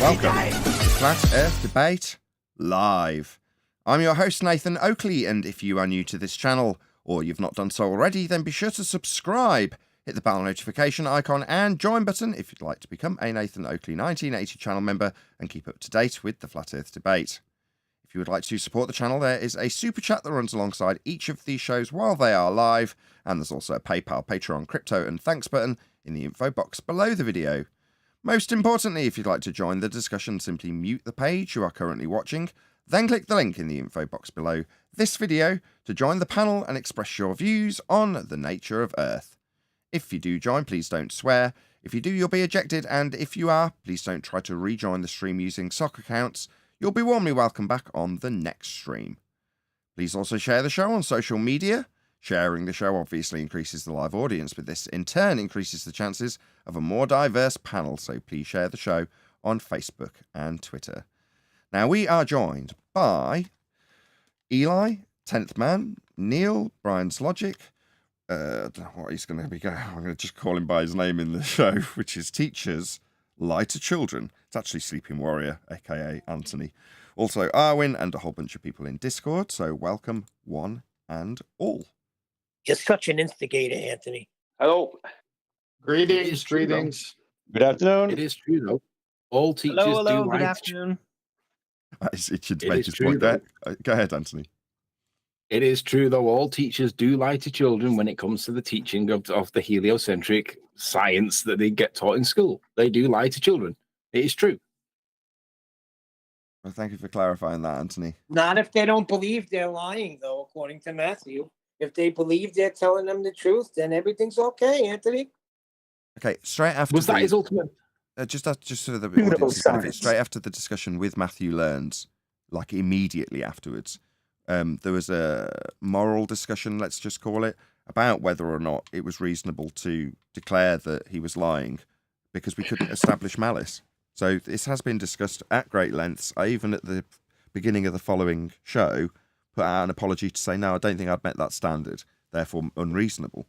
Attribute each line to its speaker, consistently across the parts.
Speaker 1: Welcome to Flat Earth Debate Live. I'm your host, Nathan Oakley, and if you are new to this channel, or you've not done so already, then be sure to subscribe, hit the bell notification icon and join button if you'd like to become a Nathan Oakley 1980 channel member and keep up to date with the Flat Earth Debate. If you would like to support the channel, there is a super chat that runs alongside each of these shows while they are live, and there's also a PayPal, Patreon, crypto and thanks button in the info box below the video. Most importantly, if you'd like to join the discussion, simply mute the page you are currently watching, then click the link in the info box below this video to join the panel and express your views on the nature of Earth. If you do join, please don't swear. If you do, you'll be ejected, and if you are, please don't try to rejoin the stream using sock accounts. You'll be warmly welcome back on the next stream. Please also share the show on social media. Sharing the show obviously increases the live audience, but this in turn increases the chances of a more diverse panel, so please share the show on Facebook and Twitter. Now, we are joined by Eli, 10th Man, Neil, Brian's Logic, I don't know what he's going to be, I'm going to just call him by his name in the show, which is Teachers, Lie to Children. It's actually Sleeping Warrior, aka Anthony. Also Arwin and a whole bunch of people in Discord, so welcome one and all.
Speaker 2: You're such an instigator, Anthony.
Speaker 3: Hello.
Speaker 4: Greetings.
Speaker 3: Good afternoon.
Speaker 4: It is true, though. All teachers
Speaker 5: Hello,
Speaker 4: do
Speaker 5: good
Speaker 4: like
Speaker 5: afternoon.
Speaker 1: It's itching to
Speaker 4: It
Speaker 1: make
Speaker 4: is
Speaker 1: his
Speaker 4: true,
Speaker 1: point there. Go ahead, Anthony.
Speaker 4: It is true, though. All teachers do lie to children when it comes to the teaching of the heliocentric science that they get taught in school. They do lie to children. It is true.
Speaker 1: Well, thank you for clarifying that, Anthony.
Speaker 2: Not if they don't believe they're lying, though, according to Matthew. If they believe they're telling them the truth, then everything's okay, Anthony.
Speaker 1: Okay, straight after
Speaker 4: Was that his ultimate?
Speaker 1: just so that the audience is benefit, straight after the discussion with Matthew Learns, like immediately afterwards, there was a moral discussion, let's just call it, about whether or not it was reasonable to declare that he was lying because we couldn't establish malice. So this has been discussed at great lengths. I even at the beginning of the following show put out an apology to say, no, I don't think I'd met that standard, therefore unreasonable.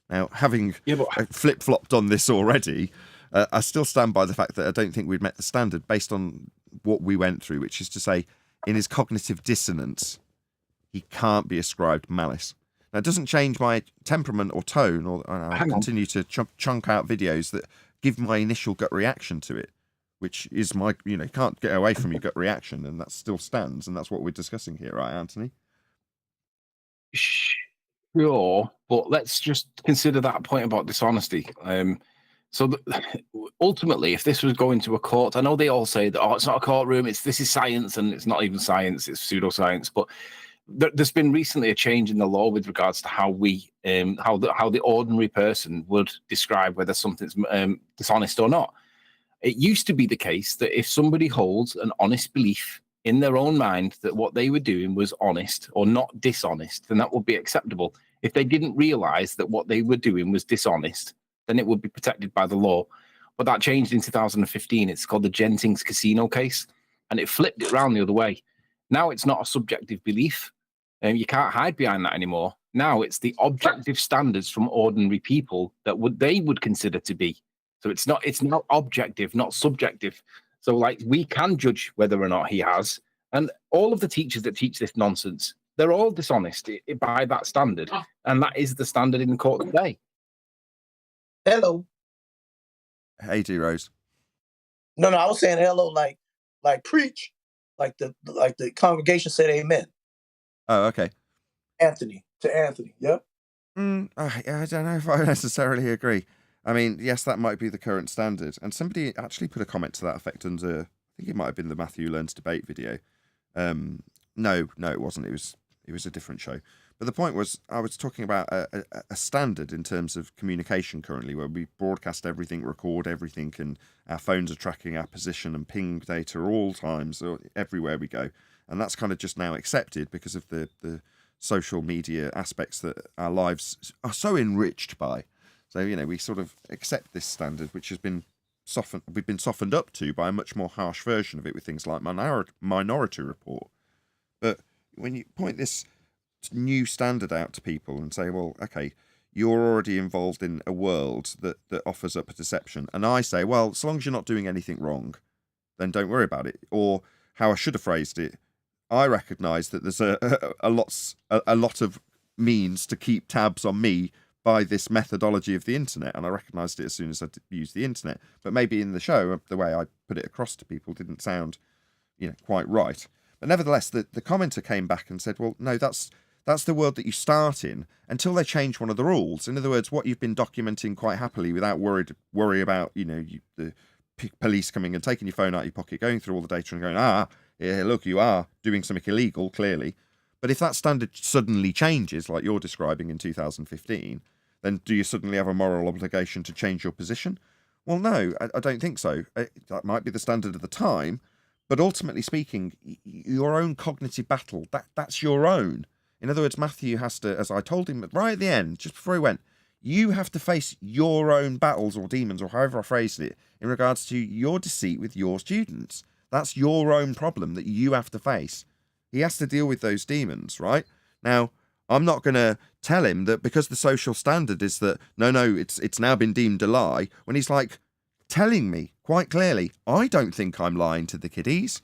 Speaker 1: Now, having flip-flopped on this already, I still stand by the fact that I don't think we'd met the standard based on what we went through, which is to say, in his cognitive dissonance, he can't be ascribed malice. Now, it doesn't change my temperament or tone, or I'll continue to chunk out videos that give my initial gut reaction to it, which is my, can't get away from your gut reaction, and that still stands, and that's what we're discussing here, right, Anthony?
Speaker 4: Sure, but let's just consider that point about dishonesty. Ultimately, if this was going to a court, I know they all say that, it's not a courtroom, this is science, and it's not even science, it's pseudoscience, but there's been recently a change in the law with regards to how the ordinary person would describe whether something's dishonest or not. It used to be the case that if somebody holds an honest belief in their own mind that what they were doing was honest or not dishonest, then that would be acceptable. If they didn't realize that what they were doing was dishonest, then it would be protected by the law. But that changed in 2015. It's called the Gentings Casino case, and it flipped it around the other way. Now it's not a subjective belief, and you can't hide behind that anymore. Now it's the objective standards from ordinary people that they would consider to be. So it's not objective, not subjective. So like we can judge whether or not he has. And all of the teachers that teach this nonsense, they're all dishonest by that standard. And that is the standard in the court today.
Speaker 2: Hello.
Speaker 1: Hey, D Rose.
Speaker 5: No, I was saying hello, like preach, like the congregation said amen.
Speaker 1: Oh, okay.
Speaker 5: Anthony to Anthony. Yep.
Speaker 1: I don't know if I necessarily agree. I mean, yes, that might be the current standard. And somebody actually put a comment to that effect under, I think it might have been the Matthew Learns debate video. No, it wasn't. It was a different show. But the point was, I was talking about a standard in terms of communication currently, where we broadcast everything, record everything, and our phones are tracking our position and ping data all times, everywhere we go. And that's kind of just now accepted because of the social media aspects that our lives are so enriched by. So, we sort of accept this standard, which has been we've been softened up to by a much more harsh version of it with things like Minority Report. But when you point this new standard out to people and say, well, okay, you're already involved in a world that offers up a deception. And I say, well, as long as you're not doing anything wrong, then don't worry about it. Or how I should have phrased it, I recognise that there's a lot of means to keep tabs on me by this methodology of the internet, and I recognised it as soon as I used the internet. But maybe in the show, the way I put it across to people didn't sound, quite right. But nevertheless, the commenter came back and said, well, no, that's the world that you start in until they change one of the rules. In other words, what you've been documenting quite happily without worry about, the police coming and taking your phone out of your pocket, going through all the data and going, yeah, look, you are doing something illegal, clearly. But if that standard suddenly changes, like you're describing in 2015, then do you suddenly have a moral obligation to change your position? Well, no, I don't think so. That might be the standard of the time, but ultimately speaking, your own cognitive battle, that's your own. In other words, Matthew has to, as I told him right at the end, just before he went, you have to face your own battles or demons, or however I phrased it, in regards to your deceit with your students. That's your own problem that you have to face. He has to deal with those demons, right? Now, I'm not going to tell him that because the social standard is that, no, it's now been deemed a lie, when he's like telling me quite clearly, I don't think I'm lying to the kiddies.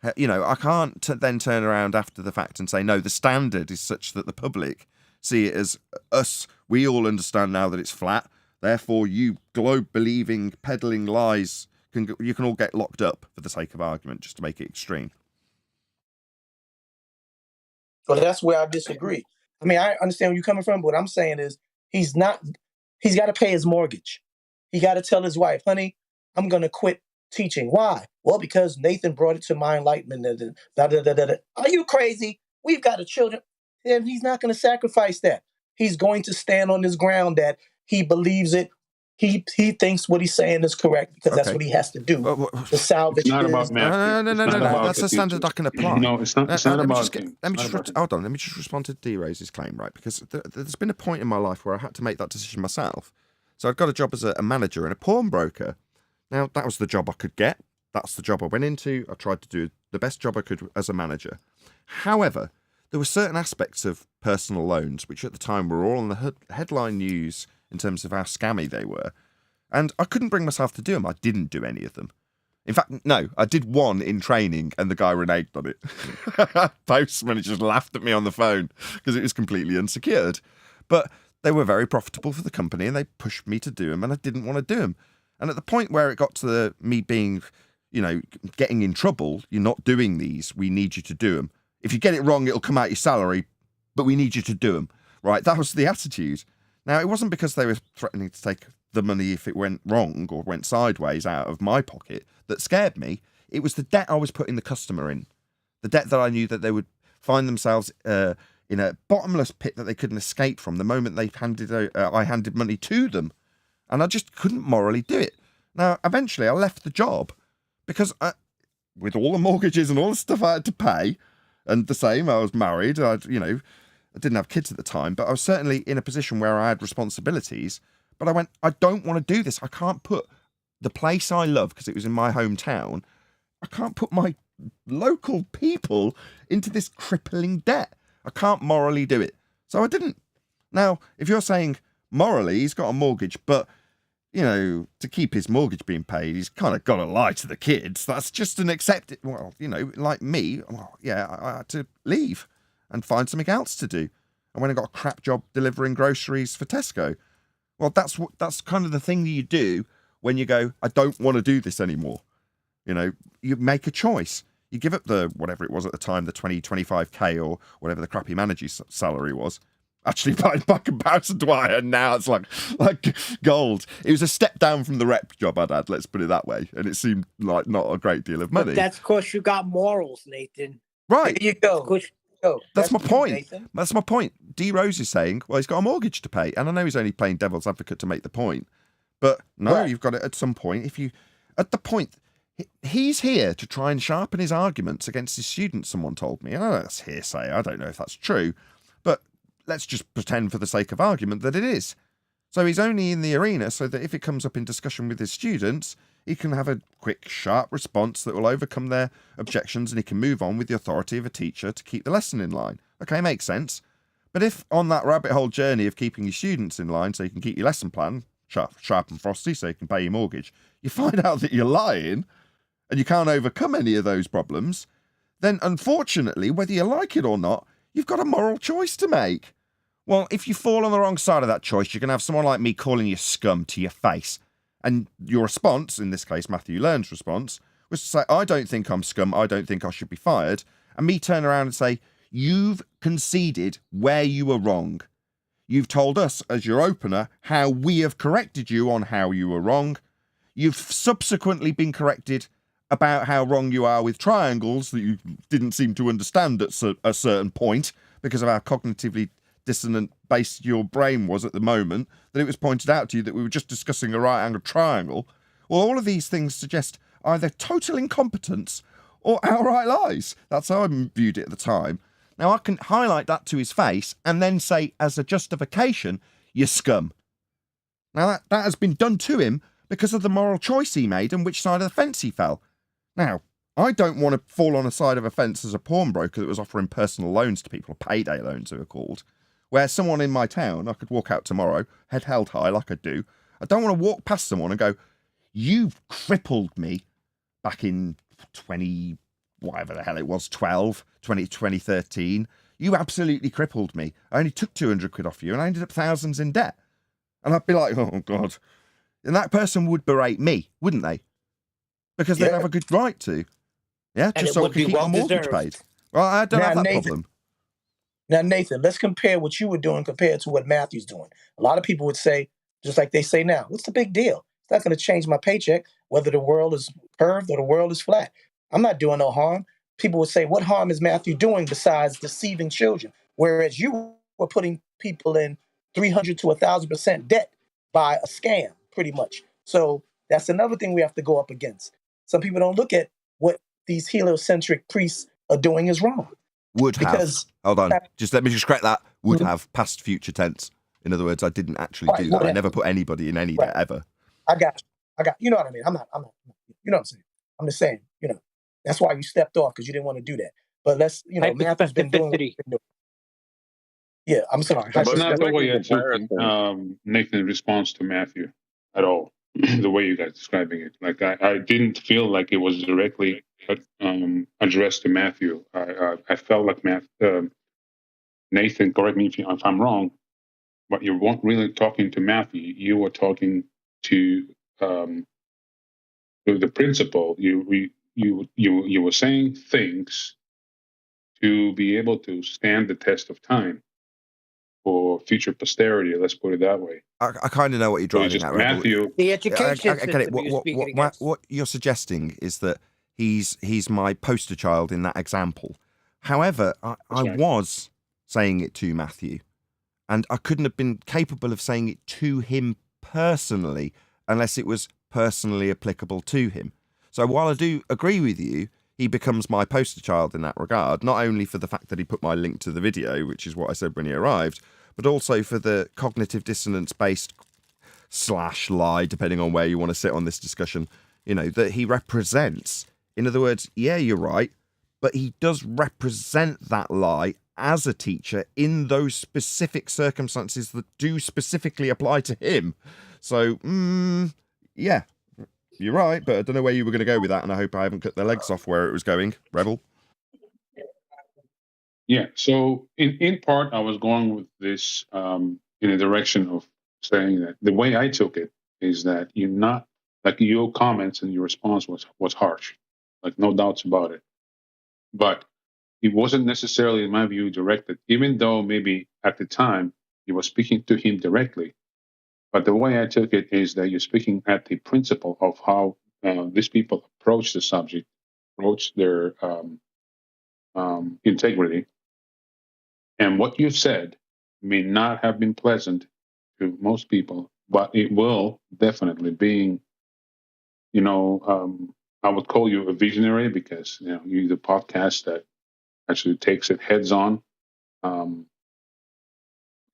Speaker 1: I can't then turn around after the fact and say, no, the standard is such that the public see it as us. We all understand now that it's flat. Therefore, you globe-believing, peddling lies, you can all get locked up for the sake of argument, just to make it extreme.
Speaker 5: Well, that's where I disagree. I mean, I understand where you're coming from, but what I'm saying is he's got to pay his mortgage. He got to tell his wife, honey, I'm going to quit teaching. Why? Well, because Nathan brought it to my enlightenment. Are you crazy? We've got a children. And he's not going to sacrifice that. He's going to stand on his ground that he believes it. He thinks what he's saying is correct because that's what he has to do to salvage.
Speaker 3: It's not about Matthew.
Speaker 1: No. That's a standard I can apply.
Speaker 3: No, it's not about.
Speaker 1: Hold on. Let me just respond to D-Rose's claim, right? Because there's been a point in my life where I had to make that decision myself. So I've got a job as a manager and a pawnbroker. Now, that was the job I could get. That's the job I went into. I tried to do the best job I could as a manager. However, there were certain aspects of personal loans, which at the time were all on the headline news in terms of how scammy they were. And I couldn't bring myself to do them. I didn't do any of them. In fact, no, I did one in training and the guy reneged on it. Postman just laughed at me on the phone because it was completely unsecured. But they were very profitable for the company and they pushed me to do them and I didn't want to do them. And at the point where it got to me being, getting in trouble, you're not doing these, we need you to do them. If you get it wrong, it'll come out your salary, but we need you to do them, right? That was the attitude. Now, it wasn't because they were threatening to take the money if it went wrong or went sideways out of my pocket that scared me. It was the debt I was putting the customer in, the debt that I knew that they would find themselves in a bottomless pit that they couldn't escape from the moment I handed money to them. And I just couldn't morally do it. Now, eventually, I left the job because with all the mortgages and all the stuff I had to pay, and the same, I was married, I didn't have kids at the time, but I was certainly in a position where I had responsibilities. But I went, I don't want to do this. I can't put the place I love, because it was in my hometown, I can't put my local people into this crippling debt. I can't morally do it. So I didn't. Now, if you're saying morally he's got a mortgage, but, to keep his mortgage being paid, he's kind of got to lie to the kids. That's just an accepted, like me, I had to leave and find something else to do. I went and got a crap job delivering groceries for Tesco. Well, that's kind of the thing that you do when you go, I don't want to do this anymore. You make a choice. You give up the, whatever it was at the time, the 25k or whatever the crappy manager's salary was. Actually, by comparison to what I had now, it's like gold. It was a step down from the rep job I'd had, let's put it that way. And it seemed like not a great deal of money.
Speaker 2: But that's because you got morals, Nathan.
Speaker 5: Right. There you go.
Speaker 1: That's my point. Nathan. That's my point. D. Rose is saying, well, he's got a mortgage to pay. And I know he's only playing devil's advocate to make the point. But no, right. You've got it at some point. At the point, he's here to try and sharpen his arguments against his students, someone told me. I know that's hearsay. I don't know if that's true. But let's just pretend for the sake of argument that it is. So he's only in the arena so that if it comes up in discussion with his students, he can have a quick, sharp response that will overcome their objections and he can move on with the authority of a teacher to keep the lesson in line. Okay, makes sense. But if on that rabbit hole journey of keeping your students in line so you can keep your lesson plan sharp and frosty so you can pay your mortgage, you find out that you're lying and you can't overcome any of those problems, then unfortunately, whether you like it or not, you've got a moral choice to make. Well, if you fall on the wrong side of that choice, you're going to have someone like me calling you scum to your face. And your response, in this case, Matthew Learn's response, was to say, I don't think I'm scum, I don't think I should be fired. And me turn around and say, you've conceded where you were wrong. You've told us, as your opener, how we have corrected you on how you were wrong. You've subsequently been corrected about how wrong you are with triangles that you didn't seem to understand at a certain point because of how cognitively dissonant based your brain was at the moment, that it was pointed out to you that we were just discussing a right-angled triangle. Well, all of these things suggest either total incompetence or outright lies. That's how I viewed it at the time. Now, I can highlight that to his face and then say, as a justification, you're scum. Now, that has been done to him because of the moral choice he made and which side of the fence he fell. Now, I don't want to fall on a side of a fence as a pawnbroker that was offering personal loans to people, payday loans they were called, where someone in my town, I could walk out tomorrow, head held high like I do. I don't want to walk past someone and go, you've crippled me back in 2013. You absolutely crippled me. I only took 200 quid off you and I ended up thousands in debt. And I'd be like, oh, God. And that person would berate me, wouldn't they? Because they'd have a good right to. Yeah,
Speaker 2: And
Speaker 1: just
Speaker 2: it
Speaker 1: so I
Speaker 2: would
Speaker 1: could
Speaker 2: be
Speaker 1: keep my
Speaker 2: well
Speaker 1: mortgage
Speaker 2: deserved.
Speaker 1: paid. Well, I don't have that problem.
Speaker 5: Now, Nathan, let's compare what you were doing compared to what Matthew's doing. A lot of people would say, just like they say now, what's the big deal? It's not going to change my paycheck, whether the world is curved or the world is flat. I'm not doing no harm. People would say, what harm is Matthew doing besides deceiving children? Whereas you were putting people in 300 to 1,000% debt by a scam, pretty much. So that's another thing we have to go up against. Some people don't look at what these heliocentric priests are doing is wrong.
Speaker 1: Would
Speaker 5: Because
Speaker 1: have. Hold on. Just let me just correct that. Would have, past future tense. In other words, I didn't actually do that. I never put anybody in any debt ever.
Speaker 5: I got you know what I mean? I'm not, you know what I'm saying? I'm just saying, that's why you stepped off, because you didn't want to do that. But let's, Matthew's been doing what he's been doing. Yeah, I'm sorry.
Speaker 3: That's not the way I took Nathan's response to Matthew at all. The way you guys describing it, like I didn't feel like it was directly addressed to Matthew. I felt like Nathan, correct me if I'm wrong, but you weren't really talking to Matthew. You were talking to the principal. You were saying things to be able to stand the test of time for future posterity. Let's put it that way.
Speaker 1: I kind of know what you're driving at,
Speaker 3: Matthew.
Speaker 2: The education
Speaker 1: I get it.
Speaker 2: system
Speaker 1: What you're suggesting is that he's my poster child in that example. However, I was saying it to Matthew, and I couldn't have been capable of saying it to him personally unless it was personally applicable to him. So while I do agree with you, he becomes my poster child in that regard, not only for the fact that he put my link to the video, which is what I said when he arrived, but also for the cognitive dissonance-based / lie, depending on where you want to sit on this discussion, that he represents. In other words, yeah, you're right, but he does represent that lie as a teacher in those specific circumstances that do specifically apply to him. So, yeah, you're right, but I don't know where you were going to go with that, and I hope I haven't cut their legs off where it was going, Rebel.
Speaker 3: Yeah, so in part, I was going with this in a direction of saying that the way I took it is that you're not, like, your comments and your response was harsh, like, no doubts about it. But it wasn't necessarily, in my view, directed, even though maybe at the time you were speaking to him directly. But the way I took it is that you're speaking at the principle of how these people approach the subject, approach their integrity. And what you've said may not have been pleasant to most people, but it will definitely being, I would call you a visionary because, you're the podcast that actually takes it heads on.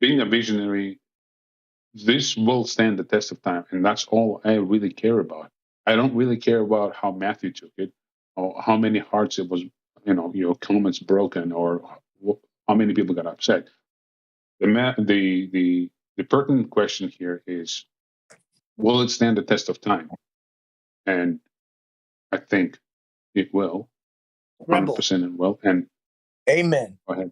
Speaker 3: Being a visionary, this will stand the test of time, and that's all I really care about. I don't really care about how Matthew took it, or how many hearts it was, your comments broken, or how many people got upset. The pertinent question here is, will it stand the test of time? And I think It will.
Speaker 2: Rebel.
Speaker 3: 100% it will. And
Speaker 5: Amen.
Speaker 3: go ahead.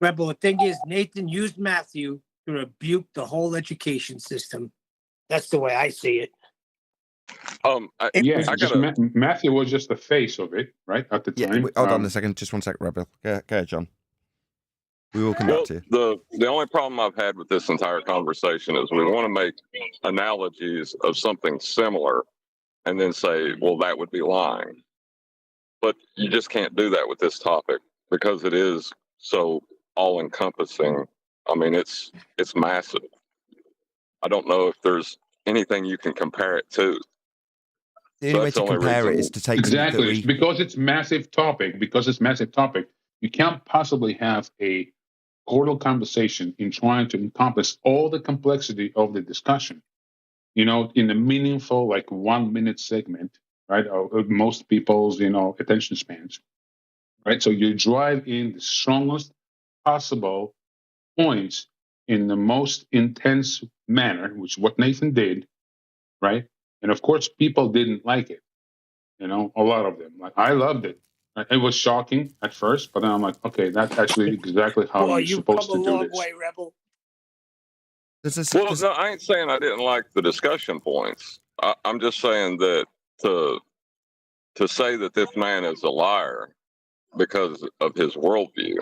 Speaker 2: Rebel, the thing is, Nathan used Matthew to rebuke the whole education system. That's the way I see it.
Speaker 3: Yeah,
Speaker 6: I
Speaker 3: just
Speaker 6: gotta-
Speaker 3: Matthew was just the face of it, right, at the
Speaker 1: Yeah,
Speaker 3: time.
Speaker 1: hold on a second. Just one sec, Rebel. Go ahead, John. We will come
Speaker 6: Well,
Speaker 1: back to you.
Speaker 6: the only problem I've had with this entire conversation is we want to make analogies of something similar and then say, well, that would be lying. But you just can't do that with this topic because it is so all-encompassing. I mean, it's massive. I don't know if there's anything you can compare it to.
Speaker 1: The only way
Speaker 6: that's the
Speaker 1: to
Speaker 6: only
Speaker 1: compare it
Speaker 6: reason-
Speaker 1: is to take something
Speaker 3: Exactly.
Speaker 1: that
Speaker 3: It's because it's massive topic. You can't possibly have a total conversation in trying to encompass all the complexity of the discussion, in a meaningful, like 1 minute segment, right? Of most people's, attention spans, right? So you drive in the strongest possible points in the most intense manner, which is what Nathan did, right? And of course, people didn't like it. A lot of them. Like, I loved it. It was shocking at first, but then I'm like, okay, that's actually exactly how
Speaker 2: Well,
Speaker 3: you're
Speaker 2: you've
Speaker 3: supposed
Speaker 2: come
Speaker 3: to
Speaker 2: a
Speaker 3: do
Speaker 2: long
Speaker 3: this.
Speaker 2: way, Rebel.
Speaker 6: Well, no, I ain't saying I didn't like the discussion points. I'm just saying that to say that this man is a liar because of his worldview,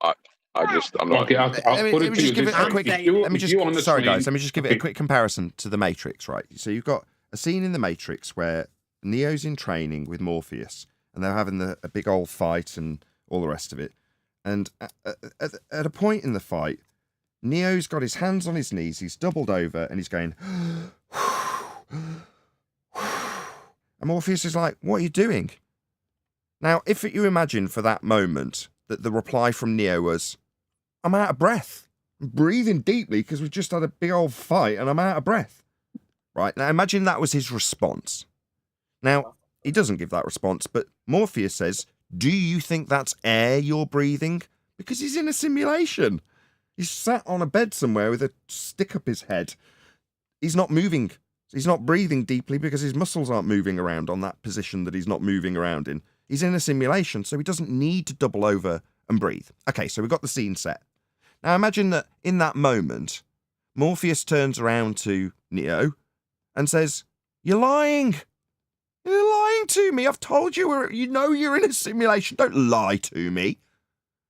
Speaker 6: I'm not.
Speaker 3: Okay, I'll put it to you this way.
Speaker 1: Sorry, guys. Let me just give it a
Speaker 3: Okay.
Speaker 1: quick comparison to the Matrix, right? So you've got a scene in the Matrix where Neo's in training with Morpheus, and they're having a big old fight and all the rest of it. And at a point in the fight, Neo's got his hands on his knees, he's doubled over, and he's going, and Morpheus is like, what are you doing? Now, if you imagine for that moment that the reply from Neo was, I'm out of breath. I'm breathing deeply because we've just had a big old fight and I'm out of breath. Right? Now, imagine that was his response. Now, he doesn't give that response, but Morpheus says, do you think that's air you're breathing? Because he's in a simulation. He's sat on a bed somewhere with a stick up his head. He's not moving. He's not breathing deeply because his muscles aren't moving around on that position that he's not moving around in. He's in a simulation, so he doesn't need to double over and breathe. Okay, so we've got the scene set. Now imagine that in that moment, Morpheus turns around to Neo and says, you're lying. You're lying to me. I've told you, you're in a simulation. Don't lie to me.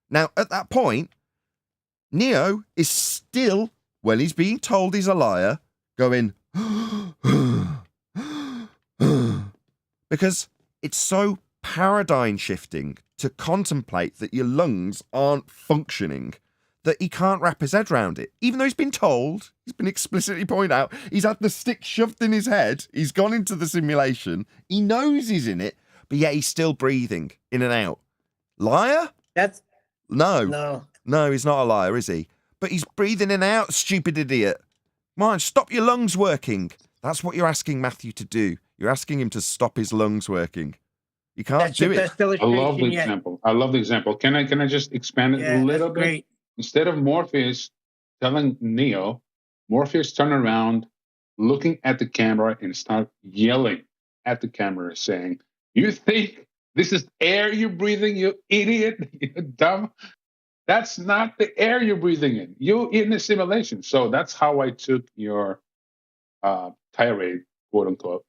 Speaker 1: Now, at that point, Neo is still, when he's being told he's a liar, going, because it's so paradigm shifting to contemplate that your lungs aren't functioning that he can't wrap his head around it. Even though he's been told, he's been explicitly pointed out, he's had the stick shoved in his head, he's gone into the simulation, he knows he's in it, but yet he's still breathing in and out. Liar? No, he's not a liar, is he? But he's breathing in and out, stupid idiot. Man, stop your lungs working. That's what you're asking Matthew to do. You're asking him to stop his lungs working. You can't do it.
Speaker 3: I love the example. Can I just expand it a little bit?
Speaker 2: Great.
Speaker 3: Instead of Morpheus telling Neo, Morpheus turned around, looking at the camera, and start yelling at the camera, saying, you think this is air you're breathing, you idiot, you dumb? That's not the air you're breathing in. You're in a simulation. So that's how I took your tirade, quote unquote.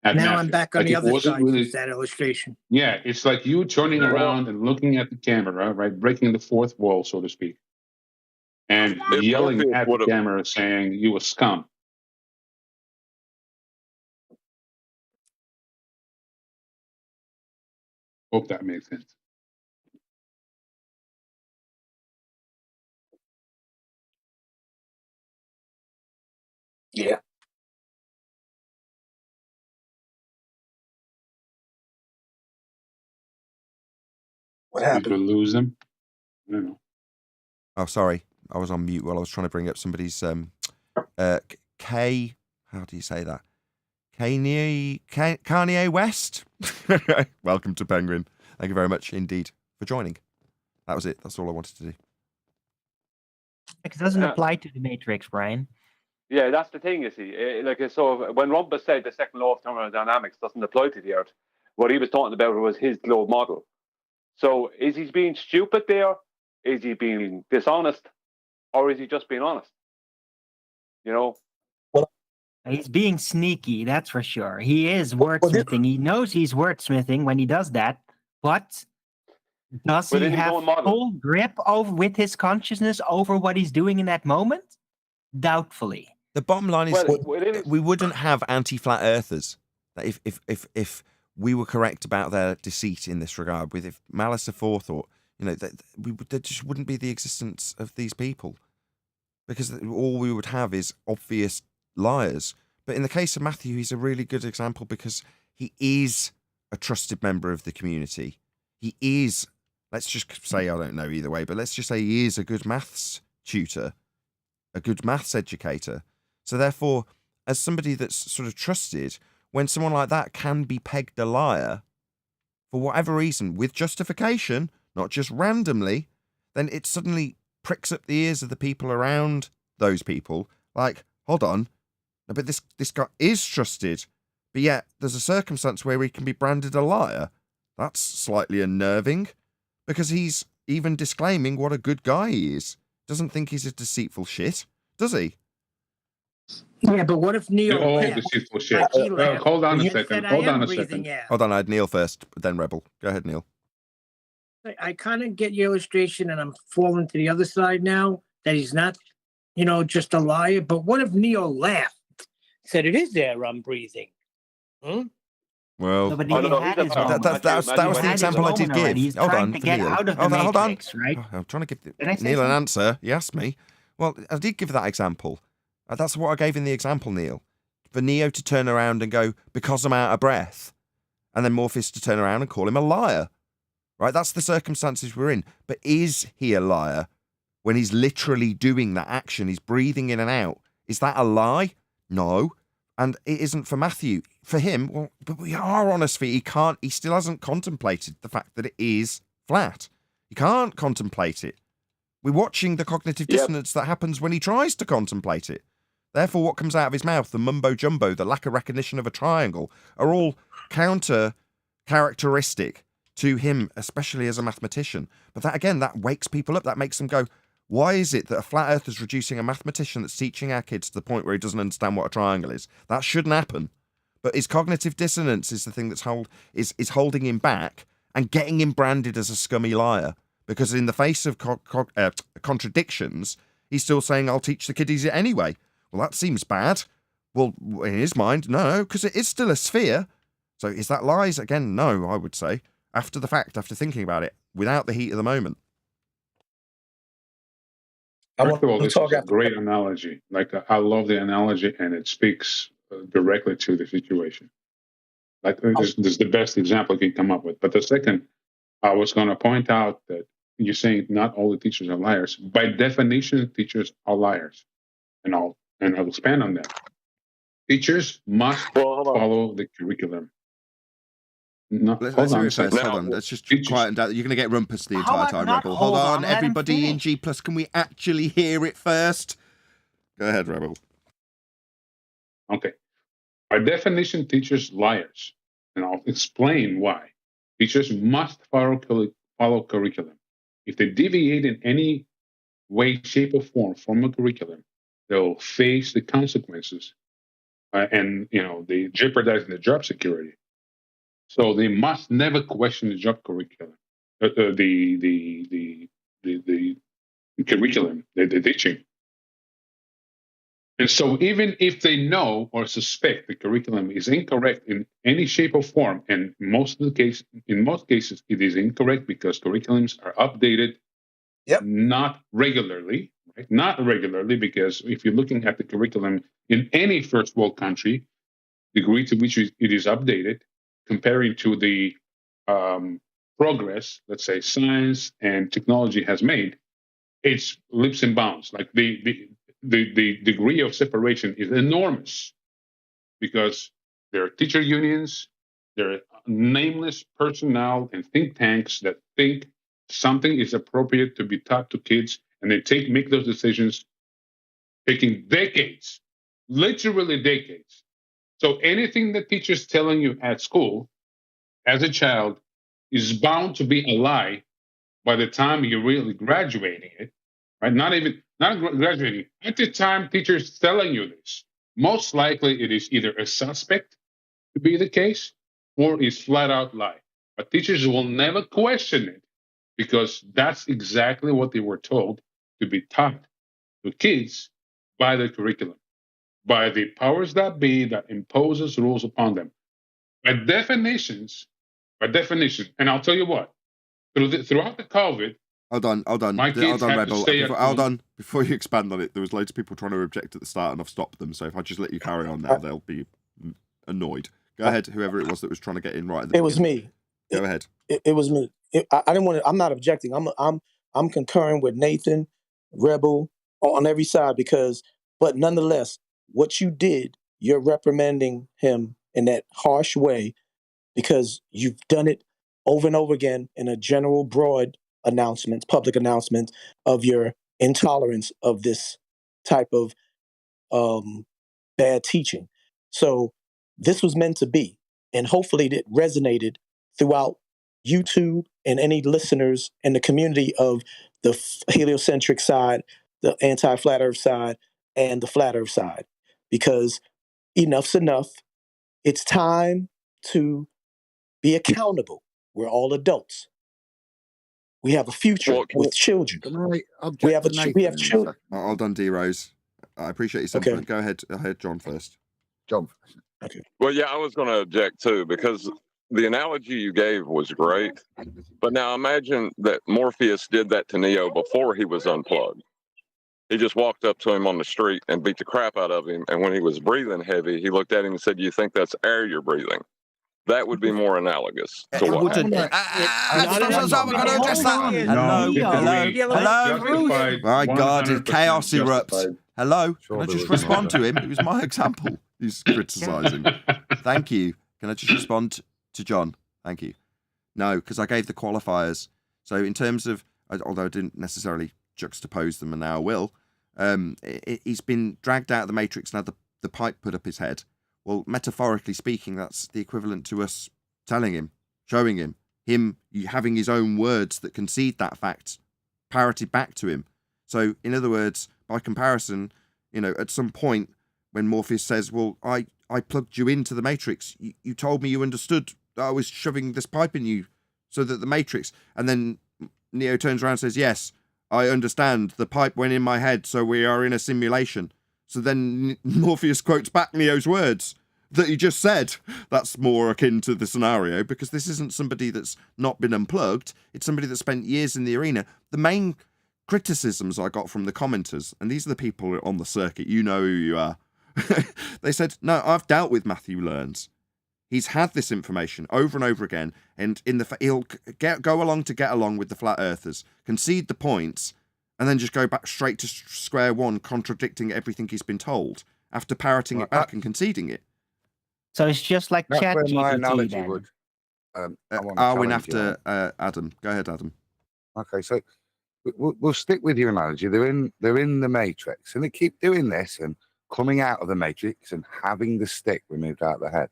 Speaker 2: Now I'm back on the other side of that illustration.
Speaker 3: Yeah, it's like you turning around and looking at the camera, right? Breaking the fourth wall, so to speak. And yelling at the camera saying, you a scum. Hope that makes sense.
Speaker 5: Yeah. What happened?
Speaker 3: Did we lose them? I don't know.
Speaker 1: Oh, sorry. I was on mute while I was trying to bring up somebody's K. How do you say that? Kanye West. Welcome to Penguin. Thank you very much indeed for joining. That was it. That's all I wanted to do.
Speaker 7: It doesn't apply to the Matrix, Brian. Yeah, that's the thing, you see. So when Rumpus said the second law of thermodynamics doesn't apply to the Earth, what he was talking about was his globe model. So is he being stupid there? Is he being dishonest? Or is he just being honest? You know?
Speaker 8: He's being sneaky, that's for sure. He is wordsmithing. He knows he's wordsmithing when he does that, but does he
Speaker 7: Within his
Speaker 8: have
Speaker 7: own model.
Speaker 8: full grip with his consciousness over what he's doing in that moment? Doubtfully.
Speaker 1: The bottom line is
Speaker 7: Well,
Speaker 1: we wouldn't have anti-flat earthers if we were correct about their deceit in this regard. With if malice aforethought, there just wouldn't be the existence of these people, because all we would have is obvious liars. But in the case of Matthew, he's a really good example because he is a trusted member of the community. He is, let's just say, I don't know either way, but let's just say he is a good maths tutor, a good maths educator. So therefore, as somebody that's sort of trusted, when someone like that can be pegged a liar for whatever reason, with justification, not just randomly, then it suddenly pricks up the ears of the people around those people. Like, hold on, but this guy is trusted, but yet there's a circumstance where he can be branded a liar. That's slightly unnerving, because he's even disclaiming what a good guy he is. Doesn't think he's a deceitful shit, does he?
Speaker 2: Yeah, but what if Neo
Speaker 3: All
Speaker 2: left?
Speaker 3: deceitful shit.
Speaker 2: He left.
Speaker 3: Hold on a
Speaker 2: You
Speaker 3: second.
Speaker 2: said,
Speaker 3: Hold
Speaker 2: I
Speaker 3: on
Speaker 2: am
Speaker 3: a
Speaker 2: breathing
Speaker 3: second.
Speaker 2: air.
Speaker 1: Hold on, I had Neil first, then Rebel. Go ahead, Neil.
Speaker 2: I kind of get your illustration, and I'm falling to the other side now, that he's not, just a liar. But what if Neo left? Said it is there, I'm breathing.
Speaker 1: Well,
Speaker 8: No, but
Speaker 7: Oh,
Speaker 8: he
Speaker 7: no,
Speaker 8: had
Speaker 7: he's
Speaker 8: his
Speaker 7: a-
Speaker 8: moment.
Speaker 1: that was the
Speaker 8: Had his
Speaker 1: example I did
Speaker 8: moment already.
Speaker 1: give.
Speaker 8: He's
Speaker 1: Hold
Speaker 8: trying
Speaker 1: on,
Speaker 8: to
Speaker 1: for
Speaker 8: get
Speaker 1: Neil.
Speaker 8: out of the
Speaker 1: Hold on.
Speaker 8: matrix, right?
Speaker 1: Oh, I'm trying to
Speaker 8: Did I
Speaker 1: give
Speaker 8: say
Speaker 1: Neil an
Speaker 8: something?
Speaker 1: answer. He asked me. Well, I did give that example. That's what I gave in the example, Neil. For Neo to turn around and go, because I'm out of breath, and then Morpheus to turn around and call him a liar. Right? That's the circumstances we're in. But is he a liar when he's literally doing that action? He's breathing in and out. Is that a lie? No. And it isn't for Matthew. For him, well, but we are honest, he still hasn't contemplated the fact that it is flat. He can't contemplate it. We're watching the cognitive dissonance that happens when he tries to contemplate it. Therefore, what comes out of his mouth, the mumbo-jumbo, the lack of recognition of a triangle, are all counter-characteristic to him, especially as a mathematician. But that, again, that wakes people up. That makes them go, why is it that a flat earth is reducing a mathematician that's teaching our kids to the point where he doesn't understand what a triangle is? That shouldn't happen. But his cognitive dissonance is the thing that's is holding him back and getting him branded as a scummy liar. Because in the face of contradictions, he's still saying, I'll teach the kiddies it anyway. Well, that seems bad. Well, in his mind, no, because it is still a sphere. So is that lies? Again, no, I would say. After the fact, after thinking about it, without the heat of the moment.
Speaker 3: First of all, this is a great analogy. I love the analogy, and it speaks directly to the situation. This is the best example you can come up with. But the second, I was going to point out that you're saying not all the teachers are liars. By definition, teachers are liars, and I will expand on that. Teachers must follow the curriculum. No,
Speaker 1: Let's hear it first.
Speaker 3: Now,
Speaker 1: Hold on. Let's just
Speaker 3: teachers-
Speaker 1: quieten down. You're going to get rumpus the entire time, Rebel. Hold on,
Speaker 8: let him
Speaker 1: everybody in
Speaker 8: finish.
Speaker 1: G+, can we actually hear it first? Go ahead, Rebel.
Speaker 3: Okay. By definition, teachers liars, and I'll explain why. Teachers must follow curriculum. If they deviate in any way, shape, or form from a curriculum, they'll face the consequences, and they jeopardize their job security. So they must never question the job curriculum, the curriculum they're teaching. And so even if they know or suspect the curriculum is incorrect in any shape or form, and in most cases it is incorrect because curriculums are updated not regularly, right? Not regularly, because if you're looking at the curriculum in any first world country, the degree to which it is updated, comparing to the progress, let's say, science and technology has made, it's leaps and bounds. Like the degree of separation is enormous, because there are teacher unions, there are nameless personnel and think tanks that think something is appropriate to be taught to kids, and they make those decisions taking decades literally decades. So anything that teacher's telling you at school as a child is bound to be a lie by the time you're really graduating it, right? Not graduating. At the time teacher's telling you this, most likely it is either a suspect to be the case or is flat out lie. But teachers will never question it because that's exactly what they were told to be taught to kids by the curriculum, by the powers that be that imposes rules upon them. By definition, and I'll tell you what, throughout the COVID,
Speaker 1: Hold on,
Speaker 3: my kids had
Speaker 1: Rebel.
Speaker 3: to stay at
Speaker 1: Hold
Speaker 3: home.
Speaker 1: on, before you expand on it, there was loads of people trying to object at the start, and I've stopped them. So if I just let you carry on now, they'll be annoyed. Go ahead, whoever it was that was trying to get in right at the
Speaker 5: It was
Speaker 1: beginning.
Speaker 5: me.
Speaker 1: Go ahead.
Speaker 5: It was me. I didn't want to. I'm not objecting. I'm concurring with Nathan, Rebel on every side but nonetheless, what you did, you're reprimanding him in that harsh way because you've done it over and over again in a general, broad announcement, public announcement of your intolerance of this type of bad teaching. So this was meant to be, and hopefully it resonated throughout YouTube and any listeners in the community of the heliocentric side, the anti-flat earth side, and the flat earth side, because enough's enough. It's time to be accountable. We're all adults. We have a future with children. We have children.
Speaker 1: Hold on, D-Rose. I appreciate your sentiment. Go ahead. I heard John first.
Speaker 9: John.
Speaker 5: Okay.
Speaker 6: Well, yeah, I was going to object too, because the analogy you gave was great. But now imagine that Morpheus did that to Neo before he was unplugged. He just walked up to him on the street and beat the crap out of him. And when he was breathing heavy, he looked at him and said, "Do you think that's air you're breathing?" That would be more analogous to what happened.
Speaker 1: Hello. My God, chaos erupts. Hello. Can I just respond to him? It was my example. He's criticising. Thank you. Can I just respond to John? Thank you. No, because I gave the qualifiers. So in terms of, although I didn't necessarily juxtapose them, and now I will, he's been dragged out of the Matrix and had the pipe put up his head. Well, metaphorically speaking, that's the equivalent to us telling him, showing him having his own words that concede that fact parroted back to him. So, in other words, by comparison, at some point when Morpheus says, "Well, I plugged you into the Matrix. You told me you understood that I was shoving this pipe in you so that the Matrix," and then Neo turns around and says, "Yes, I understand. The pipe went in my head, so we are in a simulation." So then Morpheus quotes back Neo's words that he just said. That's more akin to the scenario, because this isn't somebody that's not been unplugged. It's somebody that spent years in the arena. The main criticisms I got from the commenters, and these are the people on the circuit, you know who you are. They said, "No, I've dealt with Matthew Learns. He's had this information over and over again, and he'll go along to get along with the flat earthers, concede the points, and then just go back straight to square one, contradicting everything he's been told after parroting it back and conceding it."
Speaker 8: So it's just like ChatGPT then.
Speaker 9: Would.
Speaker 1: Arwin after Adam. Go ahead, Adam.
Speaker 9: Okay, so we'll stick with your analogy. They're in the Matrix, and they keep doing this and coming out of the Matrix and having the stick removed out of their head.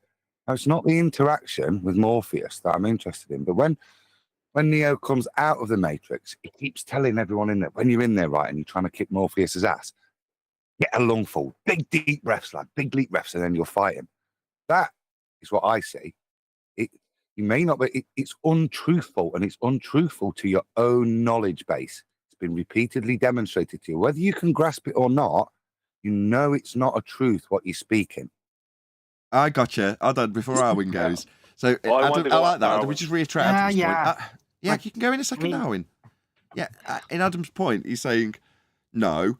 Speaker 9: Now, it's not the interaction with Morpheus that I'm interested in, but when Neo comes out of the Matrix, he keeps telling everyone in there, when you're in there, right, and you're trying to kick Morpheus's ass, get a lungful, big deep breaths, lad, big deep breaths, and then you'll fight him. That is what I see. You may not, but it's untruthful, and it's untruthful to your own knowledge base. It's been repeatedly demonstrated to you. Whether you can grasp it or not, you know it's not a truth what you're speaking.
Speaker 1: I gotcha. Hold on, before Arwin goes. So Adam, I like that. Adam, we just reiterate Adam's point. Yeah, you can go in a second, Arwin. Yeah, in Adam's point, he's saying, no,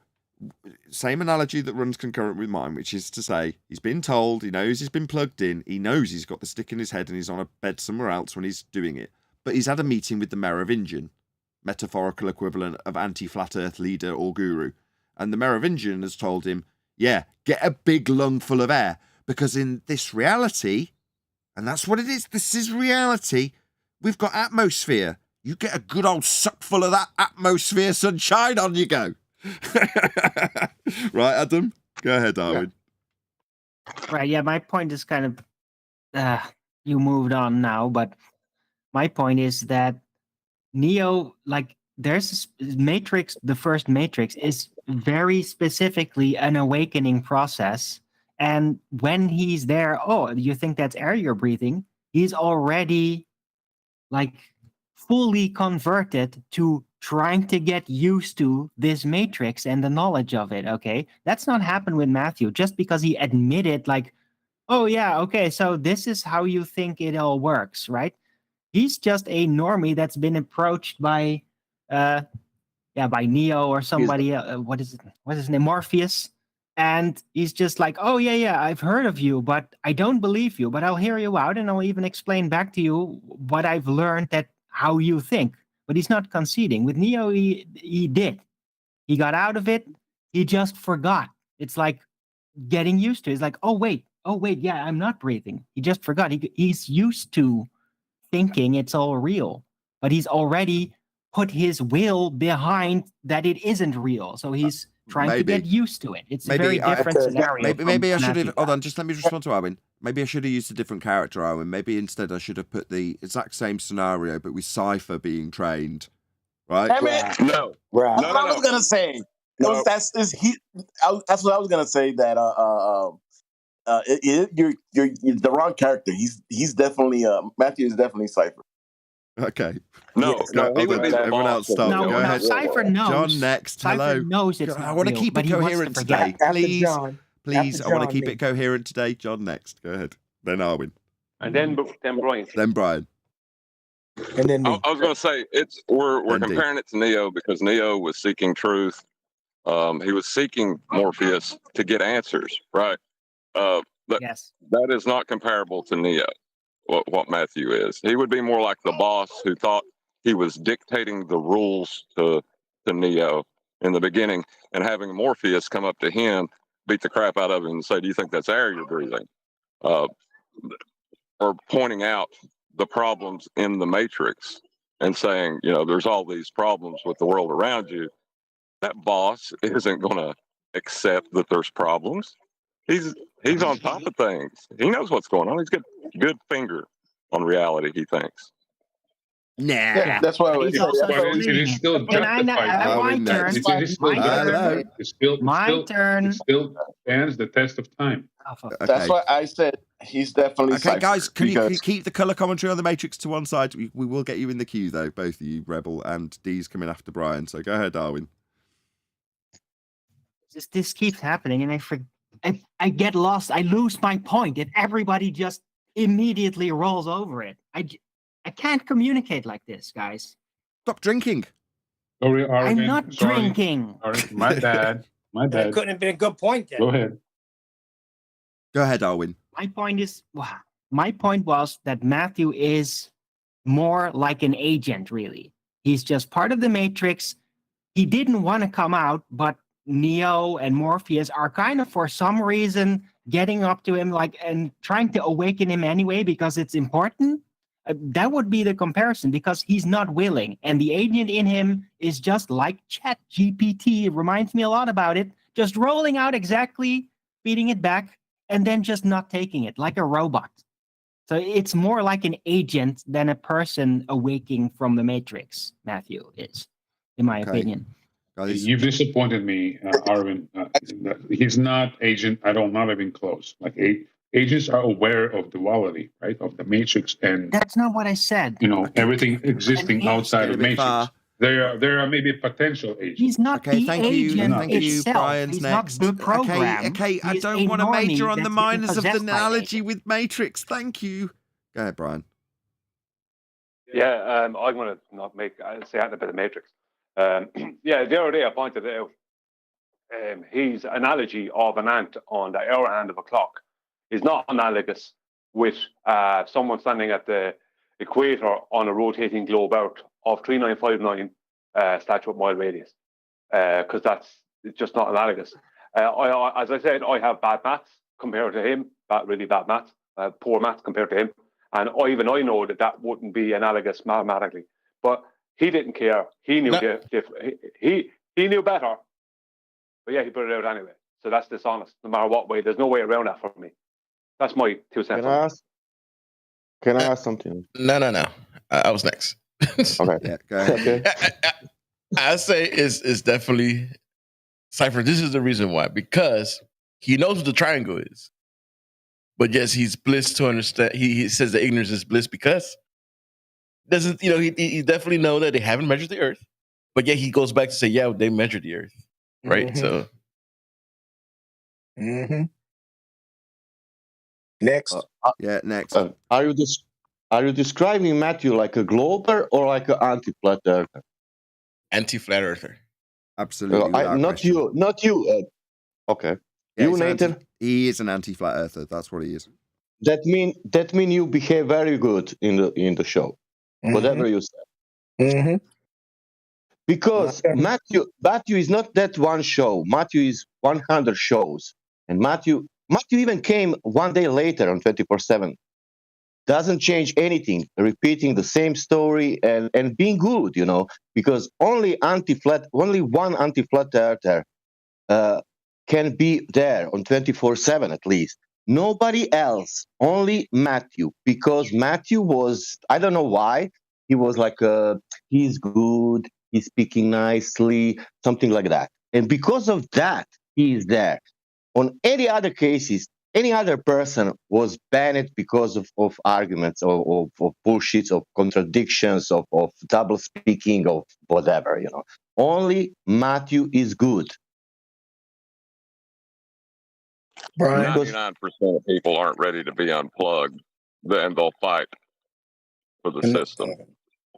Speaker 1: same analogy that runs concurrent with mine, which is to say, he's been told, he knows he's been plugged in, he knows he's got the stick in his head and he's on a bed somewhere else when he's doing it. But he's had a meeting with the Merovingian, metaphorical equivalent of anti-flat earth leader or guru. And the Merovingian has told him, yeah, get a big lung full of air. Because in this reality, and that's what it is, this is reality, we've got atmosphere. You get a good old suck full of that atmosphere, sunshine, on you go. Right, Adam? Go ahead, Arwin.
Speaker 8: Right. Yeah. My point is kind of you moved on now, but my point is that Neo, like, there's Matrix. The first Matrix is very specifically an awakening process, and when he's there, oh, you think that's air you're breathing? He's already like fully converted to trying to get used to this matrix and the knowledge of it. Okay, that's not happened with Matthew just because he admitted, like, oh yeah, okay, so this is how you think it all works, right? He's just a normie that's been approached by by Neo or somebody. What is it? What's his name? Morpheus. And he's just like, oh, yeah, I've heard of you, but I don't believe you. But I'll hear you out and I'll even explain back to you what I've learned, that how you think. But he's not conceding. With Neo, he did. He got out of it. He just forgot. It's like getting used to it. It's like, oh, wait, yeah, I'm not breathing. He just forgot. He's used to thinking it's all real, but he's already put his will behind that it isn't real. So he's trying to get used to it. It's a very different scenario.
Speaker 1: Maybe I should have. Hold on, just let me respond to Arwin. Maybe I should have used a different character, Arwin. Maybe instead I should have put the exact same scenario, but with Cypher being trained. Right?
Speaker 10: Damn it!
Speaker 6: No.
Speaker 10: Right.
Speaker 6: No,
Speaker 10: That's what I was gonna say.
Speaker 6: No.
Speaker 10: That's what I was gonna say. That you're the wrong character. He's definitely Matthew is definitely Cypher.
Speaker 1: Okay.
Speaker 6: No,
Speaker 1: everyone else stop.
Speaker 8: No,
Speaker 1: Go ahead.
Speaker 8: Cypher knows.
Speaker 1: John next.
Speaker 8: Cypher
Speaker 1: Hello.
Speaker 8: knows it's
Speaker 1: I want to
Speaker 8: real,
Speaker 1: keep
Speaker 8: but
Speaker 1: it
Speaker 8: he wants to
Speaker 1: coherent
Speaker 8: forget.
Speaker 1: today. Please.
Speaker 5: After
Speaker 1: I want to
Speaker 5: John,
Speaker 1: keep
Speaker 5: me.
Speaker 1: it coherent today. John next. Go ahead. Then Arwin.
Speaker 7: And then Brian.
Speaker 1: Then Brian.
Speaker 5: And then me.
Speaker 6: I was going to say we're
Speaker 1: Indeed.
Speaker 6: comparing it to Neo because Neo was seeking truth. He was seeking Morpheus to get answers, right? But
Speaker 8: Yes.
Speaker 6: that is not comparable to Neo. What Matthew is. He would be more like the boss who thought he was dictating the rules to Neo in the beginning, and having Morpheus come up to him, beat the crap out of him, and say, "Do you think that's air you're breathing?" Or pointing out the problems in the Matrix and saying, there's all these problems with the world around you. That boss isn't going to accept that there's problems. He's on top of things. He knows what's going on. He's got good finger on reality, he thinks.
Speaker 1: Nah.
Speaker 10: Yeah, that's why
Speaker 7: It is still justified.
Speaker 8: My turn.
Speaker 7: It still stands the test of time.
Speaker 1: Okay.
Speaker 10: That's why I said he's definitely.
Speaker 1: Okay,
Speaker 10: Cypher,
Speaker 1: guys, can you keep the colour commentary on the Matrix to one side? We will get you in the queue, though, both of you, Rebel and D's coming after Brian. So go ahead, Darwin.
Speaker 8: This keeps happening, and I get lost. I lose my point, and everybody just immediately rolls over it. I can't communicate like this, guys.
Speaker 1: Stop drinking.
Speaker 3: Sorry, Arvin.
Speaker 8: I'm not drinking.
Speaker 3: Sorry, my bad.
Speaker 2: That couldn't have been a good point then.
Speaker 3: Go ahead.
Speaker 1: Go ahead, Arwin.
Speaker 8: My point was that Matthew is more like an agent, really. He's just part of the Matrix. He didn't want to come out, but Neo and Morpheus are kind of, for some reason, getting up to him and trying to awaken him anyway because it's important. That would be the comparison, because he's not willing. And the agent in him is just like ChatGPT. It reminds me a lot about it. Just rolling out exactly, feeding it back, and then just not taking it like a robot. So it's more like an agent than a person awaking from the Matrix, Matthew is, in my opinion.
Speaker 3: You've disappointed me, Arvin. He's not agent at all, not even close. Agents are aware of duality, right? Of the Matrix, and
Speaker 8: that's not what I said.
Speaker 3: Everything existing outside of Matrix. There are maybe potential agents.
Speaker 8: He's not the agent
Speaker 1: Thank you. Brian's
Speaker 8: He's
Speaker 1: next.
Speaker 8: not the program.
Speaker 1: Okay. I don't want to major on the minors of the analogy with Matrix. Thank you. Go ahead, Brian.
Speaker 7: Yeah, I'm going to not say that a bit of Matrix. The other day I pointed it out. His analogy of an ant on the hour hand of a clock is not analogous with someone standing at the equator on a rotating globe out of 3959 statute mile radius, because it's just not analogous. As I said, I have bad maths compared to him, really bad maths, poor maths compared to him, and I know that wouldn't be analogous mathematically. But he didn't care. He knew he knew better. But yeah, he put it out anyway. So that's dishonest, no matter what way. There's no way around that for me. That's my 2 cents.
Speaker 11: Can I ask something?
Speaker 12: No. I was next.
Speaker 11: Okay.
Speaker 1: Yeah, go ahead.
Speaker 11: Okay.
Speaker 12: I say it's definitely Cypher. This is the reason why, because he knows what the triangle is, but yes, he's bliss to understand. He says that ignorance is bliss because doesn't he definitely know that they haven't measured the earth, but yet he goes back to say, yeah, they measured the earth, right?
Speaker 5: Mhm.
Speaker 12: So
Speaker 5: Mm-hmm. Next.
Speaker 1: Yeah, next.
Speaker 11: Are you describing Matthew like a glober or like an anti-flat earther?
Speaker 12: anti-flat earther.
Speaker 1: Absolutely. without
Speaker 11: Not
Speaker 1: question.
Speaker 11: you. Not you. Okay.
Speaker 1: Yeah,
Speaker 11: You,
Speaker 1: he's an
Speaker 11: Nathan.
Speaker 1: he is an anti-flat earther. That's what he is.
Speaker 11: That mean you behave very good in the show. Whatever you say.
Speaker 5: Mm-hmm.
Speaker 11: Because Matthew is not that one show. Matthew is 100 shows. And Matthew even came one day later on 24/7. Doesn't change anything, repeating the same story and being good, because only one anti-flat earther can be there on 24/7 at least. Nobody else, only Matthew, because Matthew was, I don't know why, he was like, he's good, he's speaking nicely, something like that. And because of that, he is there. On any other cases, any other person was banned because of arguments, of bullshits, of contradictions, of double speaking, of whatever, Only Matthew is good.
Speaker 5: Brian.
Speaker 6: 99% of people aren't ready to be unplugged, and they'll fight for the system.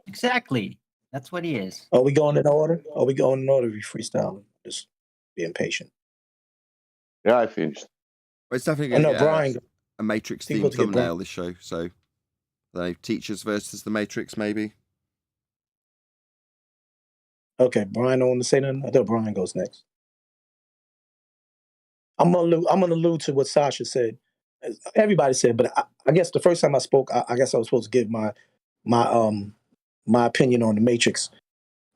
Speaker 8: Exactly. That's what he is.
Speaker 5: Are we going in order? We freestyling? Just being patient.
Speaker 11: Yeah, I finished.
Speaker 1: Well, it's definitely going to get
Speaker 5: Brian.
Speaker 1: a Matrix
Speaker 5: People
Speaker 1: themed
Speaker 5: to get
Speaker 1: thumbnail this show. So, teachers versus the Matrix, maybe.
Speaker 5: Okay, Brian don't want to say nothing. I thought Brian goes next. I'm gonna allude to what Sasha said. Everybody said, but I guess the first time I spoke, I guess I was supposed to give my opinion on the Matrix.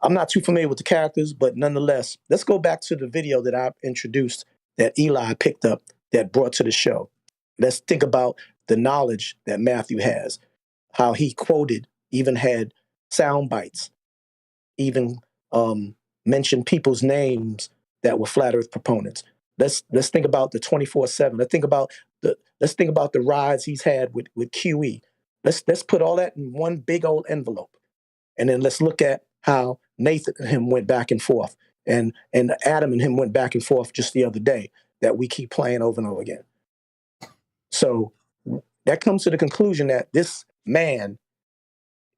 Speaker 5: I'm not too familiar with the characters, but nonetheless, let's go back to the video that I introduced that Eli picked up that brought to the show. Let's think about the knowledge that Matthew has, how he quoted, even had sound bites, even mentioned people's names that were flat Earth proponents. Let's think about the 24/7. Let's think about the rides he's had with QE. Let's put all that in one big old envelope, and then let's look at how Nathan and him went back and forth, and Adam and him went back and forth just the other day that we keep playing over and over again. So that comes to the conclusion that this man